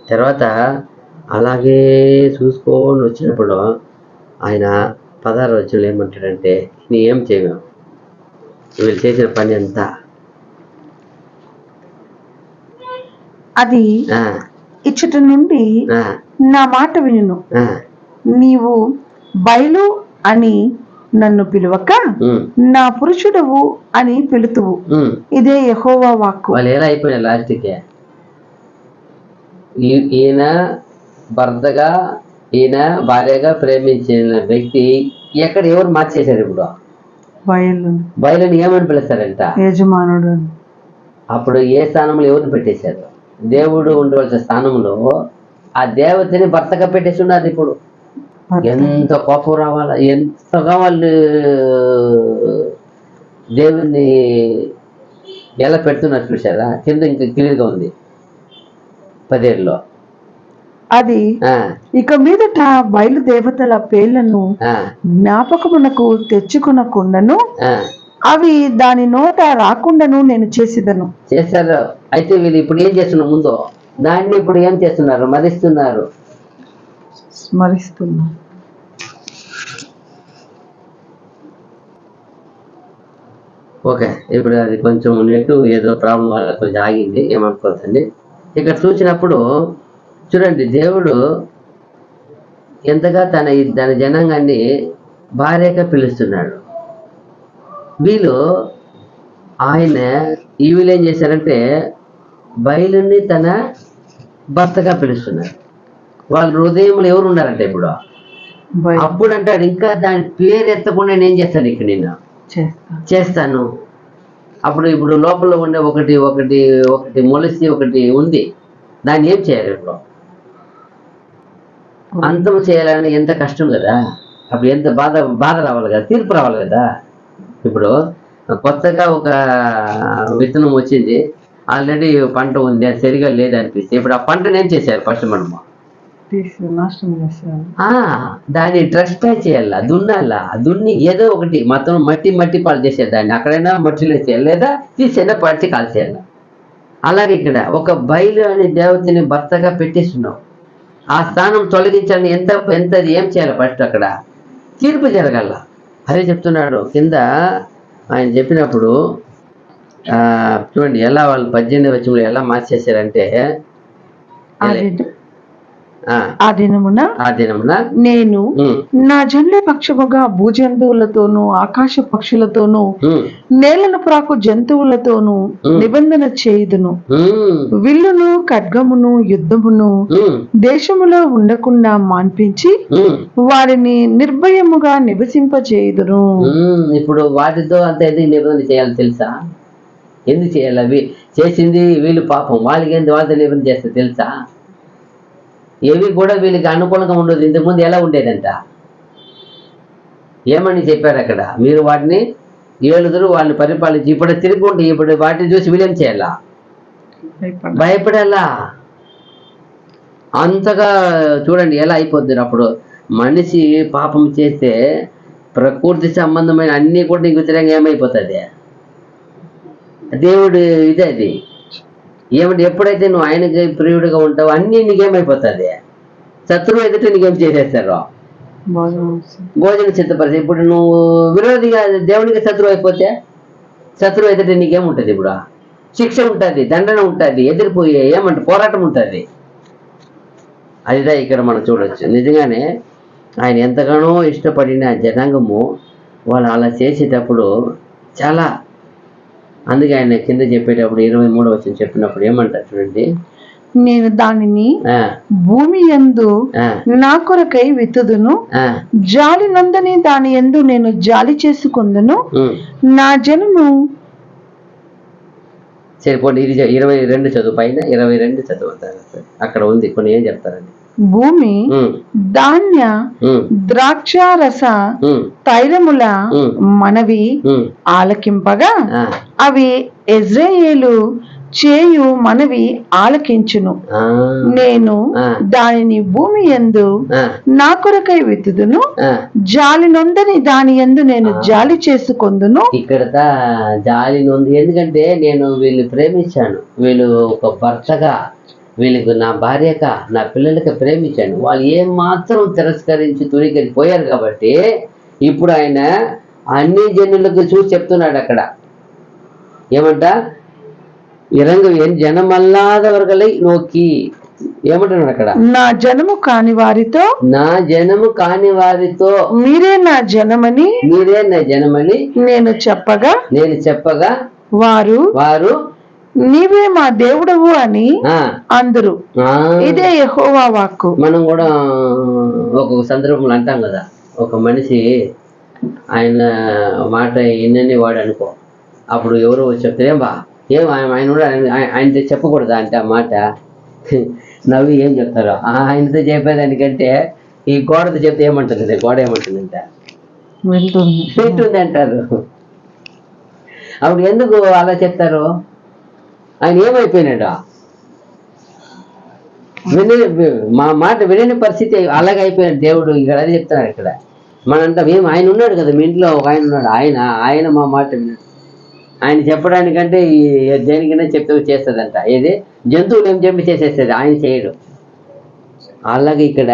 తర్వాత అలాగే చూసుకొని వచ్చినప్పుడు ఆయన 16వ వచనంలో ఏమంటాడంటే, నీ ఏం చేయము, వీళ్ళు చేసిన పని అంతా అది ఇచ్చట నుండి నా మాట వినును, నీవు బయలు అని నన్ను పిలువక నా పురుషుడవు అని పిలుతువు. ఇదే యెహోవా వాక్కు. వాళ్ళు ఎలా అయిపోయినా లాస్ట్కి, ఈయన భర్తగా, ఈయన భార్యగా ప్రేమించిన వ్యక్తి ఎక్కడ ఎవరు మార్చేశారు. ఇప్పుడు బయలుని ఏమని పిలుస్తారంట, యజమానుడు. అప్పుడు ఏ స్థానంలో ఎవరిని పెట్టేశారు, దేవుడు ఉండవలసిన స్థానంలో ఆ దేవతని భర్తగా పెట్టేసి ఉన్నారు. ఇప్పుడు ఎంత కోపం రావాలా, ఎంతగా వాళ్ళు దేవుణ్ణి ఎలా పెడుతున్నారు చూసారా. కింద ఇంకా క్లియర్గా ఉంది 17లో. అది ఇక మీదట బయలుదేవతల పేర్లను జ్ఞాపకమునకు తెచ్చుకునకుండాను అవి దాని నోట రాకుండాను నేను చేసేదను. చేశారు. అయితే వీళ్ళు ఇప్పుడు ఏం చేస్తున్నారు, ముందు దాన్ని ఇప్పుడు ఏం చేస్తున్నారు, స్మరిస్తున్నారు. ఓకే, ఇప్పుడు అది కొంచెం నెట్టు ఏదో ప్రాబ్లం వల్ల కొంచెం ఆగింది, ఏమనుకోవద్దండి. ఇక్కడ చూసినప్పుడు చూడండి, దేవుడు ఎంతగా తన జనాంగాన్ని భార్యగా పిలుస్తున్నాడు. వీళ్ళు ఏం చేశారంటే బయలుని తన భర్తగా పిలుస్తున్నారు. వాళ్ళ హృదయంలో ఎవరు ఉన్నారంటే ఇప్పుడు అప్పుడు అంటాడు, ఇంకా దాని పేరు ఎత్తకుండా నేను ఏం చేస్తాను, ఇక్కడ నేను చేస్తాను. అప్పుడు ఇప్పుడు లోపల ఉండే ఒకటి ఒకటి ఒకటి మొలిసి ఒకటి ఉంది, దాన్ని ఏం చేయాలి, ఇప్పుడు అంతం చేయాలని ఎంత కష్టం కదా. అప్పుడు ఎంత బాధ రావాలి కదా, తీర్పు రావాలి కదా. ఇప్పుడు కొత్తగా ఒక విత్తనం వచ్చింది, ఆల్రెడీ పంట ఉంది, అది సరిగా లేదనిపిస్తే ఇప్పుడు ఆ పంటను ఏం చేశారు, ఫస్ట్ మనము దాన్ని ట్రస్ట్ చేయాలా, దున్నాలా. దున్ని ఏదో ఒకటి మొత్తం మట్టి పాలు చేసేది, దాన్ని అక్కడైనా మట్టిలో చేయాలి, లేదా తీసైనా పడిచి కాల్చేయాలి. అలాగే ఇక్కడ ఒక బయలు అనే దేవతని భర్తగా పెట్టేస్తున్నావు. ఆ స్థానం తొలగించాలని ఎంత ఏం చేయాలి, ఫస్ట్ అక్కడ తీర్పు జరగాల. అదే చెప్తున్నాడు కింద ఆయన చెప్పినప్పుడు. చూడండి ఎలా వాళ్ళు 18వ వచనంలో ఎలా మార్చేశారంటే, ఆ, ఆ దినమున ఆ దినమున నేను ఉమ్, నా జనుల పక్షముగా భూజంతువులతోనూ ఆకాశ పక్షులతోనూ ఉమ్, నేలను ప్రాకు జంతువులతోనూ నిబంధన చేయుదును. ఉమ్, విల్లును ఖడ్గమును యుద్ధమును ఉమ్, దేశములో ఉండకుండా మాన్పించి ఉమ్, వారిని నిర్భయముగా నివసింపచేయుదును. ఇప్పుడు వాటితో అంత ఎందుకు నిబంధన చేయాలి తెలుసా? ఎందుకు చేయాలి? అవి చేసింది వీళ్ళు పాపం, వాళ్ళకి ఏంది వాళ్ళతో నిబంధన చేస్తే తెలుసా? ఏవి కూడా వీళ్ళకి అనుకూలంగా ఉండదు. ఇంతకుముందు ఎలా ఉండేదంట? ఏమని చెప్పారు అక్కడ? మీరు వాటిని ఏలుదురు, వాళ్ళని పరిపాలించి ఇప్పుడు తిరుగుంటే ఇప్పుడు వాటిని చూసి వీళ్ళేం చేయాలా? భయపడాలా? అంతగా చూడండి ఎలా అయిపోద్ది. అప్పుడు మనిషి పాపం చేస్తే ప్రకృతి సంబంధమైన అన్నీ కూడా నీకు వ్యతిరేకంగా ఏమైపోతుంది? దేవుడు ఇదే అది ఏమంటే ఎప్పుడైతే నువ్వు ఆయనకి ప్రియుడిగా ఉంటావో అన్నీ నీకేమైపోతుంది? శత్రువు ఎదుట నీకేం చేసేస్తారు? భోజనం సిద్ధపరిచి. ఇప్పుడు నువ్వు విరోధిగా దేవునికి శత్రువు అయిపోతే శత్రువు ఎదుట నీకేముంటుంది? ఇప్పుడు శిక్ష ఉంటుంది, దండన ఉంటుంది, ఎదిరిపోయే ఏమంటే పోరాటం ఉంటుంది. అదిదా ఇక్కడ మనం చూడొచ్చు. నిజంగానే ఆయన ఎంతగానో ఇష్టపడిన జనాంగము వాళ్ళు అలా చేసేటప్పుడు చాలా, అందుకే ఆయన కింద చెప్పేటప్పుడు 23వ వచనం చెప్పినప్పుడు ఏమంటారు చూడండి, నేను దానిని ఆ, భూమి యందు ఆ, నా కొరకై విత్తుదును, ఆ, జాలి నందని దాని యందు నేను జాలి చేసుకుందును. ఉమ్. నా జనము సరిపోండి. ఇది 22 చదువు, పైన 22 చదువుతారు. అక్కడ ఉంది కొన్ని ఏం చెప్తారండి. భూమి ఉమ్, ధాన్య ఉమ్, ద్రాక్షారస ఉమ్, తైలముల ఉమ్, మనవి ఉమ్, ఆలకింపగా ఆ, అవి ఇజ్రాయేలు చేయు మనవి ఆలకించును. ఆ, నేను ఆ, దానిని భూమి యందు ఆ, నా కొరకై విత్తుదును, ఆ. జాలి నొందని దాని యందు నేను జాలి చేసుకొందును. ఇక్కడ జాలి ఉంది. ఎందుకంటే నేను వీళ్ళు ప్రేమించాను, వీళ్ళు ఒక భర్తగా, వీళ్ళకు నా భార్యగా, నా పిల్లలకి ప్రేమించాను. వాళ్ళు ఏం మాత్రం తిరస్కరించి పోయారు కాబట్టి ఇప్పుడు ఆయన అన్ని జనులకు చూసి చెప్తున్నాడు అక్కడ ఏమంట, ఇరంగు ఏం జనమల్లాదవర్గలై నోకి ఏమంటున్నాడు అక్కడ, నా జనము కాని వారితో, నా జనము కాని వారితో మీరే నా జనమని మీరే నా జనమని నేను చెప్పగా వారు నీవే మా దేవుడవు అని ఆ, అందరు. ఆ, ఇదే యెహోవా వాక్కు. మనం కూడా ఒక సందర్భంలో అంటాం కదా, ఒక మనిషి ఆయన మాట ఎన్నని వాడు అనుకో, అప్పుడు ఎవరో చెప్తే ఏం ఆయన కూడా ఆయనతో చెప్పకూడదా అంటే ఆ మాట నవ్వి ఏం చెప్తారు, ఆయనతో చెప్పేదానికంటే ఈ గోడతో చెప్తే ఏమంటుంది, గోడ ఏమంటుందంట వింటుంది అంటారు. అప్పుడు ఎందుకు అలా చెప్తారు? ఆయన ఏమైపోయినాడు? మా మాట వినని పరిస్థితి అలాగే అయిపోయాడు. దేవుడు ఇక్కడ అదే చెప్తున్నాడు. ఇక్కడ మనంతా మేము ఆయన ఉన్నాడు కదా, మీ ఇంట్లో ఒక ఆయన ఉన్నాడు, ఆయన మా మాట విన్నాడు. ఆయన చెప్పడానికంటే దేనికైనా చెప్తే చేస్తుందంట. ఏది జంతువులు ఏం చెప్పి చేసేస్తుంది, ఆయన చేయడు. అలాగే ఇక్కడ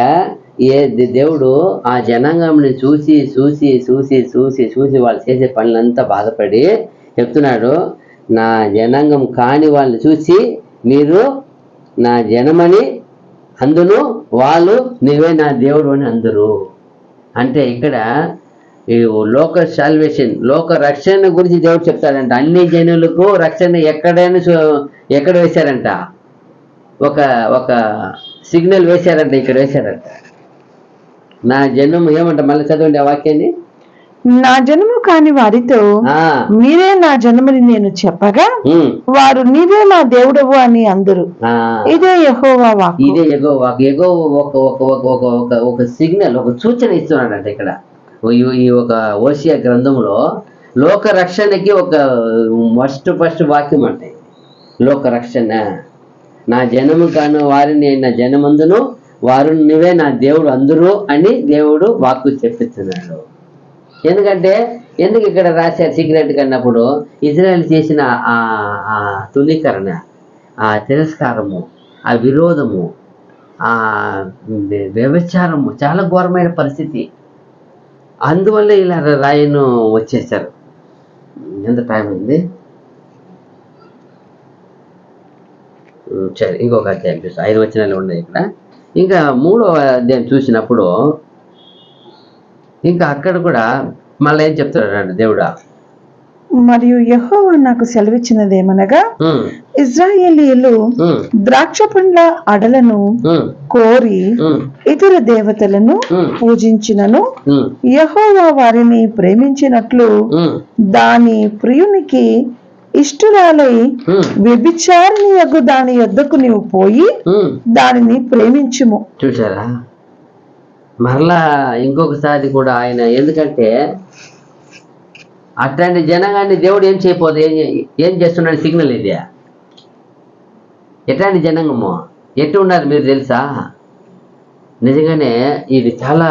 దేవుడు ఆ జనాంగంని చూసి చూసి చూసి చూసి చూసి వాళ్ళు చేసే పనులంతా బాధపడి చెప్తున్నాడు, నా జనాంగం కాని వాళ్ళని చూసి మీరు నా జనమని అందును, వాళ్ళు నీవే నా దేవుడు అని అందరు. అంటే ఇక్కడ ఈ లోక సాల్వేషన్, లోక రక్షణ గురించి దేవుడు చెప్తాడంట. అన్ని జనులకు రక్షణ ఎక్కడ వేశారంట, ఒక సిగ్నల్ వేశారంట, ఇక్కడ వేశారంట. నా జనము ఏమంట, మళ్ళీ చదవండి ఆ వాక్యాన్ని. నా జనము కాని వారితో మీరే నా జనమని నేను చెప్పగా వారు నీవే నా దేవుడవు అని అందరు. ఇదే యెహోవా వాక్కు. ఇదే యెహోవా ఒక సిగ్నల్, ఒక సూచన ఇస్తున్నాడంట ఇక్కడ. ఈ ఒక ఓషియా గ్రంథంలో లోక రక్షణకి ఒక ఫస్ట్ వాక్యం అంటే లోక రక్షణ. నా జనము కాను వారిని నా జనమందును, వారు నువ్వే నా దేవుడు అందరూ అని దేవుడు వాక్కు చెప్పిస్తున్నాడు. ఎందుకు ఇక్కడ రాశారు సీక్రెట్ కన్నప్పుడు, ఇజ్రాయెల్ చేసిన ఆ తునీకరణ, ఆ తిరస్కారము, ఆ విరోధము, ఆ వ్యభిచారము చాలా ఘోరమైన పరిస్థితి. అందువల్ల ఇలా రాయను వచ్చేసారు. ఎంత టైం అయింది? సరే, ఇంకొక అధ్యాయం చూస్తాం. 5 వచనాలు ఉన్నాయి ఇక్కడ. ఇంకా 3వ అధ్యాయం చూసినప్పుడు ఇంకా అక్కడ కూడా మళ్ళీ ఏం చెప్తాడు దేవుడా? మరియు యెహోవా నాకు సెలవిచ్చినదేమనగా, ఉమ్, ఇశ్రాయేలీయులు ఉమ్, ద్రాక్ష పండ్ల అడలను ఉమ్, కోరి ఉమ్, ఇతర దేవతలను ఉమ్, పూజించినను ఉమ్, యెహోవా వారిని ప్రేమించినట్లు ఉమ్, దాని ప్రియునికి ఇష్టురాలై ఉమ్, వ్యభిచారిణియగు దాని యొద్దకు నీవు పోయి ఉమ్. దానిని ప్రేమించుము. చూసారా? మరలా ఇంకొకసారి కూడా ఆయన, ఎందుకంటే అట్లాంటి జనాంగాన్ని దేవుడు ఏం చేయకపోతే ఏం చేస్తున్నాడు? సిగ్నల్ ఇది. ఎట్లాంటి జనాంగము ఎట్టు ఉన్నారు మీరు తెలుసా? నిజంగానే ఇది చాలా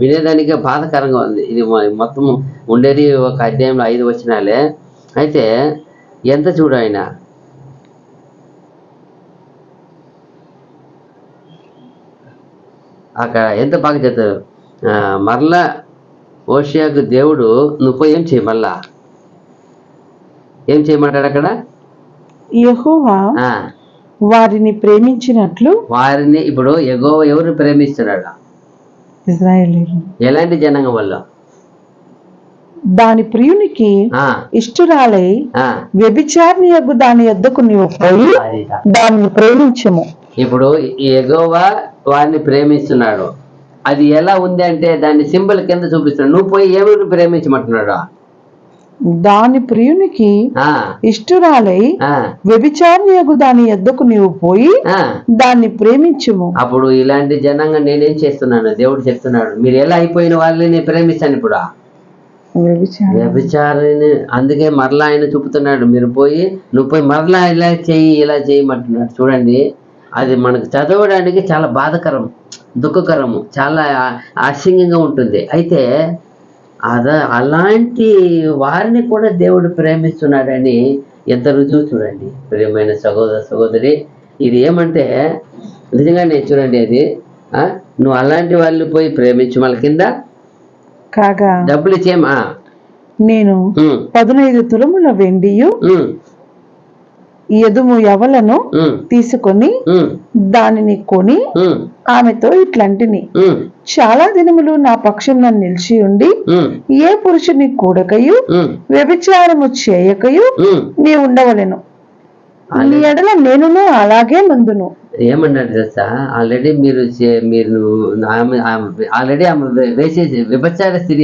వినేదానికే బాధకరంగా ఉంది. ఇది మొత్తం ఉండేది ఒక అధ్యాయంలో 5 వచనాలే. అయితే ఎంత చూడు ఆయన అక్కడ ఎంత బాగా చెప్తారు. మరలా ఓషియాకు దేవుడు నువ్వు పోయి ఏం చేయి, మళ్ళా ఏం చేయమంటాడు అక్కడ? యెహోవా ఆ, వారిని ప్రేమించినట్లు వారిని ఇప్పుడు ఎవరు ప్రేమిస్తున్నాడు? ఇశ్రాయేలీయులు ఎలాంటి జనాంగం వల్ల? దాని ప్రియునికి ఆ, ఇష్టురాలై ఆ, వ్యభిచారిణియగు దాని యొద్దకు నీవు పోయి అది. దానిని ప్రేమించము. ఇప్పుడు యెహోవా వారిని ప్రేమిస్తున్నాడు. అది ఎలా ఉంది అంటే దాన్ని సింబల్ కింద చూపిస్తున్నాడు. నువ్వు పోయి ఎవరిని ప్రేమించమంటున్నాడు? దాని ప్రియునికి ఆ, ఇష్టురాలై ఆ, వ్యభిచారిణియగు దాని యొద్దకు నీవు పోయి ఆ. దాన్ని ప్రేమించుము. అప్పుడు ఇలాంటి జనంగా నేనేం చేస్తున్నాను? దేవుడు చెప్తున్నాడు, మీరు ఎలా అయిపోయిన వాళ్ళని ప్రేమిస్తాను ఇప్పుడు. వ్యభిచారిని అందుకే మరలా ఆయన చూపుతున్నాడు, నువ్వు పోయి మరలా ఇలా చేయమంటున్నాడు. చూడండి, అది మనకు చదవడానికి చాలా బాధకరం, దుఃఖకరము, చాలా అసహ్యంగా ఉంటుంది. అయితే అలాంటి వారిని కూడా దేవుడు ప్రేమిస్తున్నాడని ఎంత రుజువు చూడండి ప్రియమైన సహోదరి. ఇది ఏమంటే నిజంగానే చూడండి, అది నువ్వు అలాంటి వాళ్ళు పోయి ప్రేమించు, వాళ్ళ కింద కాగా డబ్బులు ఇచ్చేమా నేను 15 తులముల వెండియు ఎదుము యవలను తీసుకొని దానిని కొని ఆమెతో ఇట్లాంటిని, చాలా దినములు నా పక్షంలో నిలిచి ఉండి ఏ పురుషుని కూడకయు వ్యభిచారము చేయకయు నీ ఉండవలెను, నీ ఎడల నేనును అలాగే మందును. ఏమన్నాడు తెలుసా? ఆల్రెడీ మీరు ఆల్రెడీ ఆమె వేసేసి విభచార స్త్రీ.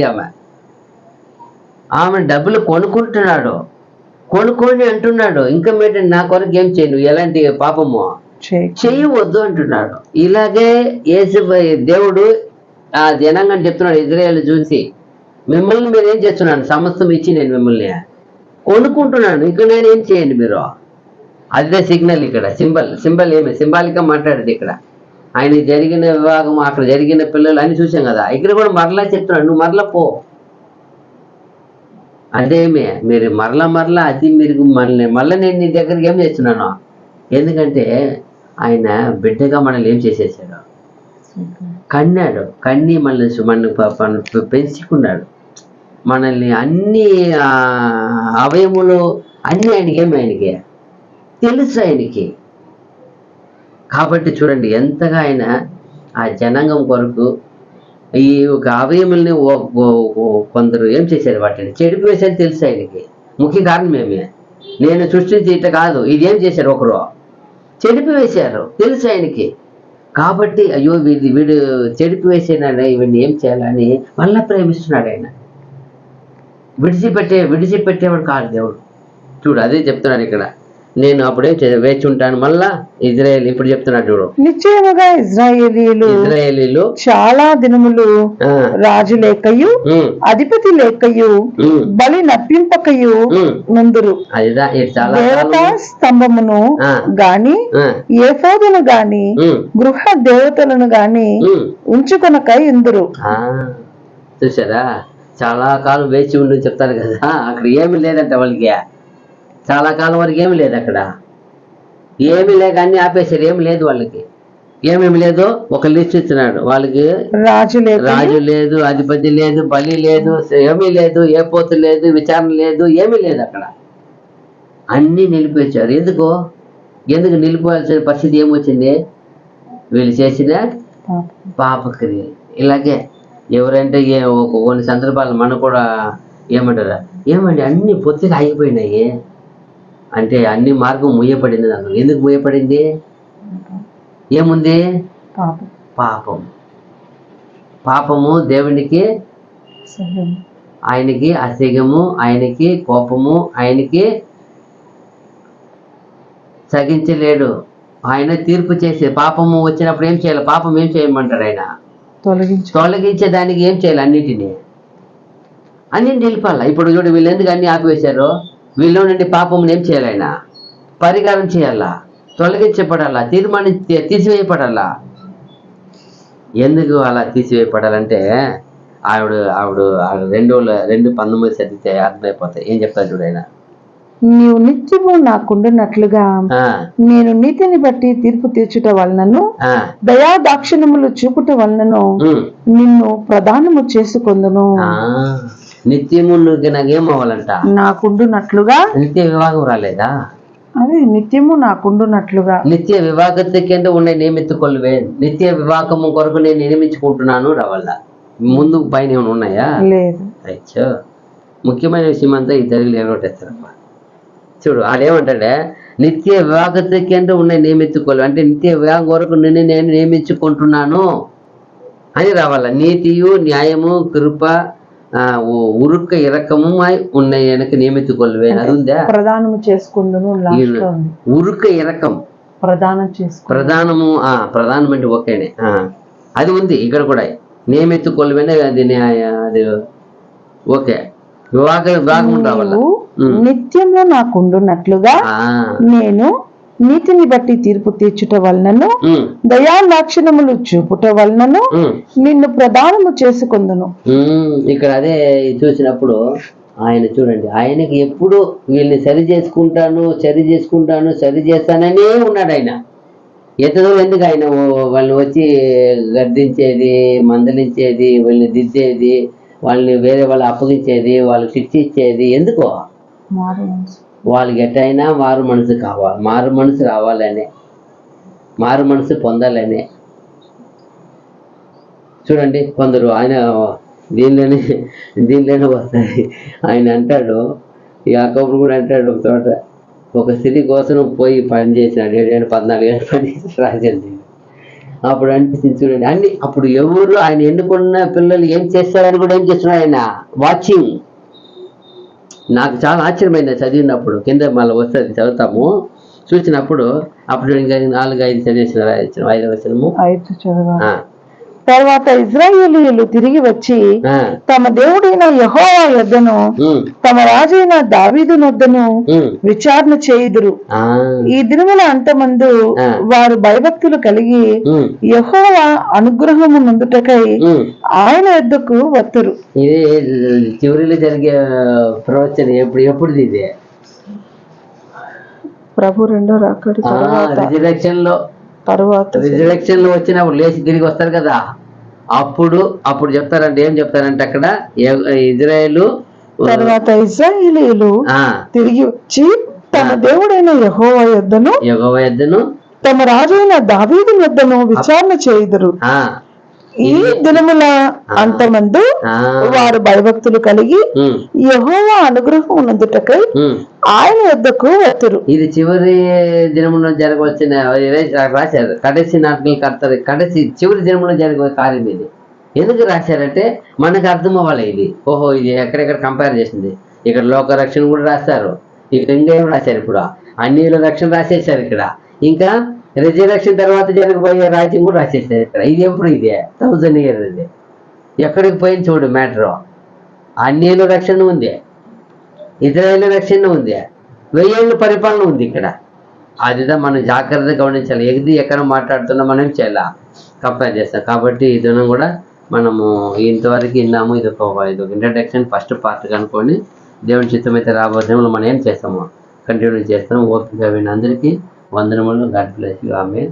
ఆమె డబ్బులు కొనుక్కొని అంటున్నాడు, ఇంకా మీరు నా కొరకు ఏం చేయను, ఎలాంటి పాపము చేయవద్దు అంటున్నాడు. ఇలాగే దేవుడు ఆ జనాంగం చెప్తున్నాడు, ఇజ్రాయేల్ చూసి, మిమ్మల్ని మీరు ఏం చేస్తున్నాను, సమస్తం ఇచ్చి నేను మిమ్మల్ని కొనుక్కుంటున్నాను, ఇక నేను ఏం చేయండి మీరు. అదే సిగ్నల్ ఇక్కడ, సింబల్ ఏమి సింబాలిక్గా మాట్లాడేది ఇక్కడ. ఆయనకి జరిగిన వివాహం, అక్కడ జరిగిన పిల్లలు అని చూసాం కదా. ఇక్కడ కూడా మరలా చెప్తున్నాడు, నువ్వు మరలా పో. అదేమే మీరు మరలా అది మీరు మళ్ళీ నేను నీ దగ్గరికి ఏం చేస్తున్నాను? ఎందుకంటే ఆయన బిడ్డగా మనల్ని ఏం చేసేసాడు? కన్ని మనల్ని పెంచుకున్నాడు. మనల్ని అన్ని అవయములు అన్ని ఆయనకి తెలుసు ఆయనకి. కాబట్టి చూడండి ఎంతగా ఆయన ఆ జనాంగం కొరకు ఈ ఒక అవయముల్ని కొందరు ఏం చేశారు, వాటిని చెడిపివేశారు తెలుసు ఆయనకి. ముఖ్య కారణం ఏమి? నేను సృష్టించి ఇట్లా కాదు, ఇది ఏం చేశారు, ఒకరు చెడిపివేశారు తెలుసు ఆయనకి. కాబట్టి అయ్యో వీడు చెడిపివేసాడు, వీడిని ఏం చేయాలని మళ్ళా ప్రేమిస్తున్నాడు ఆయన. విడిచిపెట్టేవాడు కాదు దేవుడు. చూడు, అదే చెప్తున్నాడు ఇక్కడ, నేను అప్పుడేం వేచి ఉంటాను. మళ్ళా ఇజ్రాయేల్ ఇప్పుడు చెప్తున్నాడు చూడు, నిశ్చయముగా ఇజ్రాయేలీలు చాలా దినములు రాజు లేకయు అధిపతి లేకయు బలి నప్పింపకయు నుందురు. దేవతా స్తంభమును గాని ఏఫోదును గాని గృహ దేవతలను గాని ఉంచుకొనక ఇందురు. చూసారా, చాలా కాలం వేచి ఉండి చెప్తారు కదా. అక్కడ ఏమి లేదంట వాళ్ళకి, చాలా కాలం వరకు ఏమి లేదు, అక్కడ ఏమి లేక అన్ని ఆపేశారు. ఏమి లేదు వాళ్ళకి, ఏమేమి లేదు ఒక లిస్ట్ ఇస్తున్నాడు వాళ్ళకి. రాజు లేదు, అధిపతి లేదు, బలి లేదు, ఏమీ లేదు, ఏ పోతు లేదు, విచారణ లేదు, ఏమీ లేదు. అక్కడ అన్నీ నిలిపేశారు. ఎందుకు నిలిపోవాల్సిన పరిస్థితి ఏమొచ్చింది? వీళ్ళు చేసిన పాపక్రియ. ఇలాగే ఎవరంటే కొన్ని సందర్భాలు మనం కూడా ఏమంటారా, ఏమండి అన్ని పొత్తిగా ఆగిపోయినాయి అంటే అన్ని మార్గం ముయ్యపడింది. దాంట్లో ఎందుకు ముయ్యపడింది? ఏముంది? పాపం. పాపము దేవునికి, ఆయనకి అసహ్యము, ఆయనకి కోపము, ఆయనకి సగించలేడు. ఆయన తీర్పు చేసే పాపము వచ్చినప్పుడు ఏం చేయాలి? పాపం ఏం చేయమంటాడు ఆయన? తొలగించేదానికి ఏం చేయాలి? అన్నింటినీ నిలిపాల. ఇప్పుడు చూడు వీళ్ళు ఎందుకు అన్ని ఆపివేశారు? వీళ్ళు నుండి పాపం ఏం చేయాలి? ఆయన పరిహారం చేయాలా, తొలగించబడాలా, తీసివేయబడాలా. ఎందుకు అలా తీసివేయబడాలంటే ఆవిడ 2:19 చదివితే అర్థమైపోతాయి. ఏం చెప్తారు చూడు ఆయన, నీవు నిత్యము నాకుండునట్లుగా నేను నీతిని బట్టి తీర్పు తీర్చుట వలనను దయా దాక్షిణ్యములు చూపుట వలనను నిన్ను ప్రధానము చేసుకొందును. నిత్యము నాకేమవ్వాలంట? నాకుండునట్లుగా. నిత్య వివాహం రాలేదా? అదే నిత్యము నాకుండునట్లుగా. నిత్య వివాహత్తుకేందో ఉన్నాయి నియమిత్తుకొల్వే. నిత్య వివాహము కొరకు నేను నియమించుకుంటున్నాను రావాల. ముందు పైన ఏమైనా ఉన్నాయా? లేదు. అచ్చో, ముఖ్యమైన విషయం అంతా ఈ తెలుగులో ఏమొట్టేస్తారమ్మా. చూడు ఆడేమంటాడే, నిత్య వివాహత్తుకేందో ఉన్నాయి నియమిత్తుకోలు అంటే నిత్య వివాహం కొరకు నేను నియమించుకుంటున్నాను అని రావాల. నీతియు న్యాయము కృప ఉరుక్క ఇరకము ఉన్నాయి వెనక నియమిత్తుకొల్వే. అది ఉందా? ప్రధానము చేసుకుందును. ఉరుక్క ఇరకం ప్రధానము ప్రధానం అంటే ఓకేనే, అది ఉంది ఇక్కడ కూడా. నియమిత్తుకొల్వేనే అది ఓకే. వివాహం రావాల. నిత్యము నాకుండునట్లుగా నేను నీతిని బట్టి తీర్పు తీర్చుట వలనను దయా లక్షణములు చూపుట వలనను నిన్ను ప్రధానము చేసుకొందును. ఇక్కడ అదే చూసినప్పుడు ఆయన చూడండి, ఆయనకి ఎప్పుడు వీళ్ళని సరి చేస్తాననే ఉన్నాడు ఆయన. ఎంతదో ఎందుకు ఆయన వాళ్ళని వచ్చి గర్దించేది, మందలించేది, వీళ్ళని దిద్దేది, వాళ్ళని వేరే వాళ్ళు అప్పగించేది, వాళ్ళకి శిక్ష ఇచ్చేది ఎందుకో? వాళ్ళకి ఎట్టయినా మారు మనసు కావాలి, మారు మనసు రావాలనే, మారు మనసు పొందాలనే. చూడండి కొందరు ఆయన దీనిలోనే వస్తాయి. ఆయన అంటాడు, యాకోబు కూడా అంటాడు ఒక చోట, ఒక స్త్రీ కోసం పోయి పని చేసినాడు, 14 ఏళ్ళు పని చేసి రాజండి. అప్పుడు అనిపిస్తుంది చూడండి అన్ని. అప్పుడు ఎవరు ఆయన ఎన్నుకున్న పిల్లలు ఏం చేస్తారని కూడా ఏం చేస్తున్నారు ఆయన వాచింగ్. నాకు చాలా ఆశ్చర్యమైంది చదివినప్పుడు. కింద మళ్ళీ వస్తుంది చదువుతాము. చూసినప్పుడు అప్పుడు ఇంకా 4-5 చదివేసిన 5వ వచనము. తర్వాత ఇశ్రాయేలీయులు తిరిగి వచ్చి తమ దేవుడైన యెహోవా యొద్దను తమ రాజైన దావీదు నొద్దను విచారణ చేయుదురు. ఈ దినముల అంతమందు వారు భయభక్తులు కలిగి యెహోవా అనుగ్రహము నొందుటకై ఆయన యొద్దకు వత్తురు. ఇది చివరిలో జరిగే ప్రవచన. ఎప్పుడు ఇదే? ప్రభు రెండో రాకడ రిజరెక్షన్ లో వచ్చినప్పుడు లేచి తిరిగి వస్తారు కదా, అప్పుడు చెప్తారంటే ఏం చెప్తారంటే అక్కడ ఇజ్రాయేలు తర్వాత ఇశ్రాయేలీయులు తిరిగి వచ్చి తమ దేవుడైన యెహోవా యొద్దను తమ రాజైన దావీదు యొద్దను విచారణ చేయుదురు. ఈ దినముల అంతమందు వారు భయభక్తులు కలిగి యెహోవా అనుగ్రహం ఉన్నందుటకై ఆయన యొద్దకు వత్తురు. ఇది చివరి దినములో జరగవలసిన రాశారు. కడసి నాటకాలు కడతారు. చివరి దినములో జరగ కార్యం ఇది. ఎందుకు రాశారంటే మనకు అర్థం అవ్వాలి ఇది. ఓహో, ఇది ఎక్కడెక్కడ కంపేర్ చేసింది. ఇక్కడ లోక రక్షణ కూడా రాస్తారు. ఇక్కడ ఇంకా ఏం రాశారు? ఇప్పుడు అన్నిల రక్షణ రాసేసారు. ఇక్కడ ఇంకా రిజర్వేషన్ తర్వాత జరగబోయే రాజ్యం కూడా రాసేసారు ఇక్కడ. ఇది ఎప్పుడు? ఇదే 1000 years. ఇది ఎక్కడికి పోయింది చూడు మ్యాటర్. అన్నిల రక్షణ ఉంది, ఇజ్రాయేల్ రక్షణ ఉంది, 1000 ఏళ్ళ పరిపాలన ఉంది ఇక్కడ. అదిదా మనం జాగ్రత్తగా గమనించాలి. ఎక్కడ మాట్లాడుతున్నా మనం చేయాలా, కంపేర్ చేస్తాం. కాబట్టి ఈ దినం కూడా మనము ఇంతవరకు విన్నాము. ఇది ఒక ఇంట్రడక్షన్ ఫస్ట్ పార్ట్ కనుక్కొని దేవుని చిత్తం అయితే రాబోయేంలో మనం ఏం చేస్తామో కంటిన్యూ చేస్తాము. ఓపిక విన్న అందరికీ వందనములు. God bless you. ఆమేన్.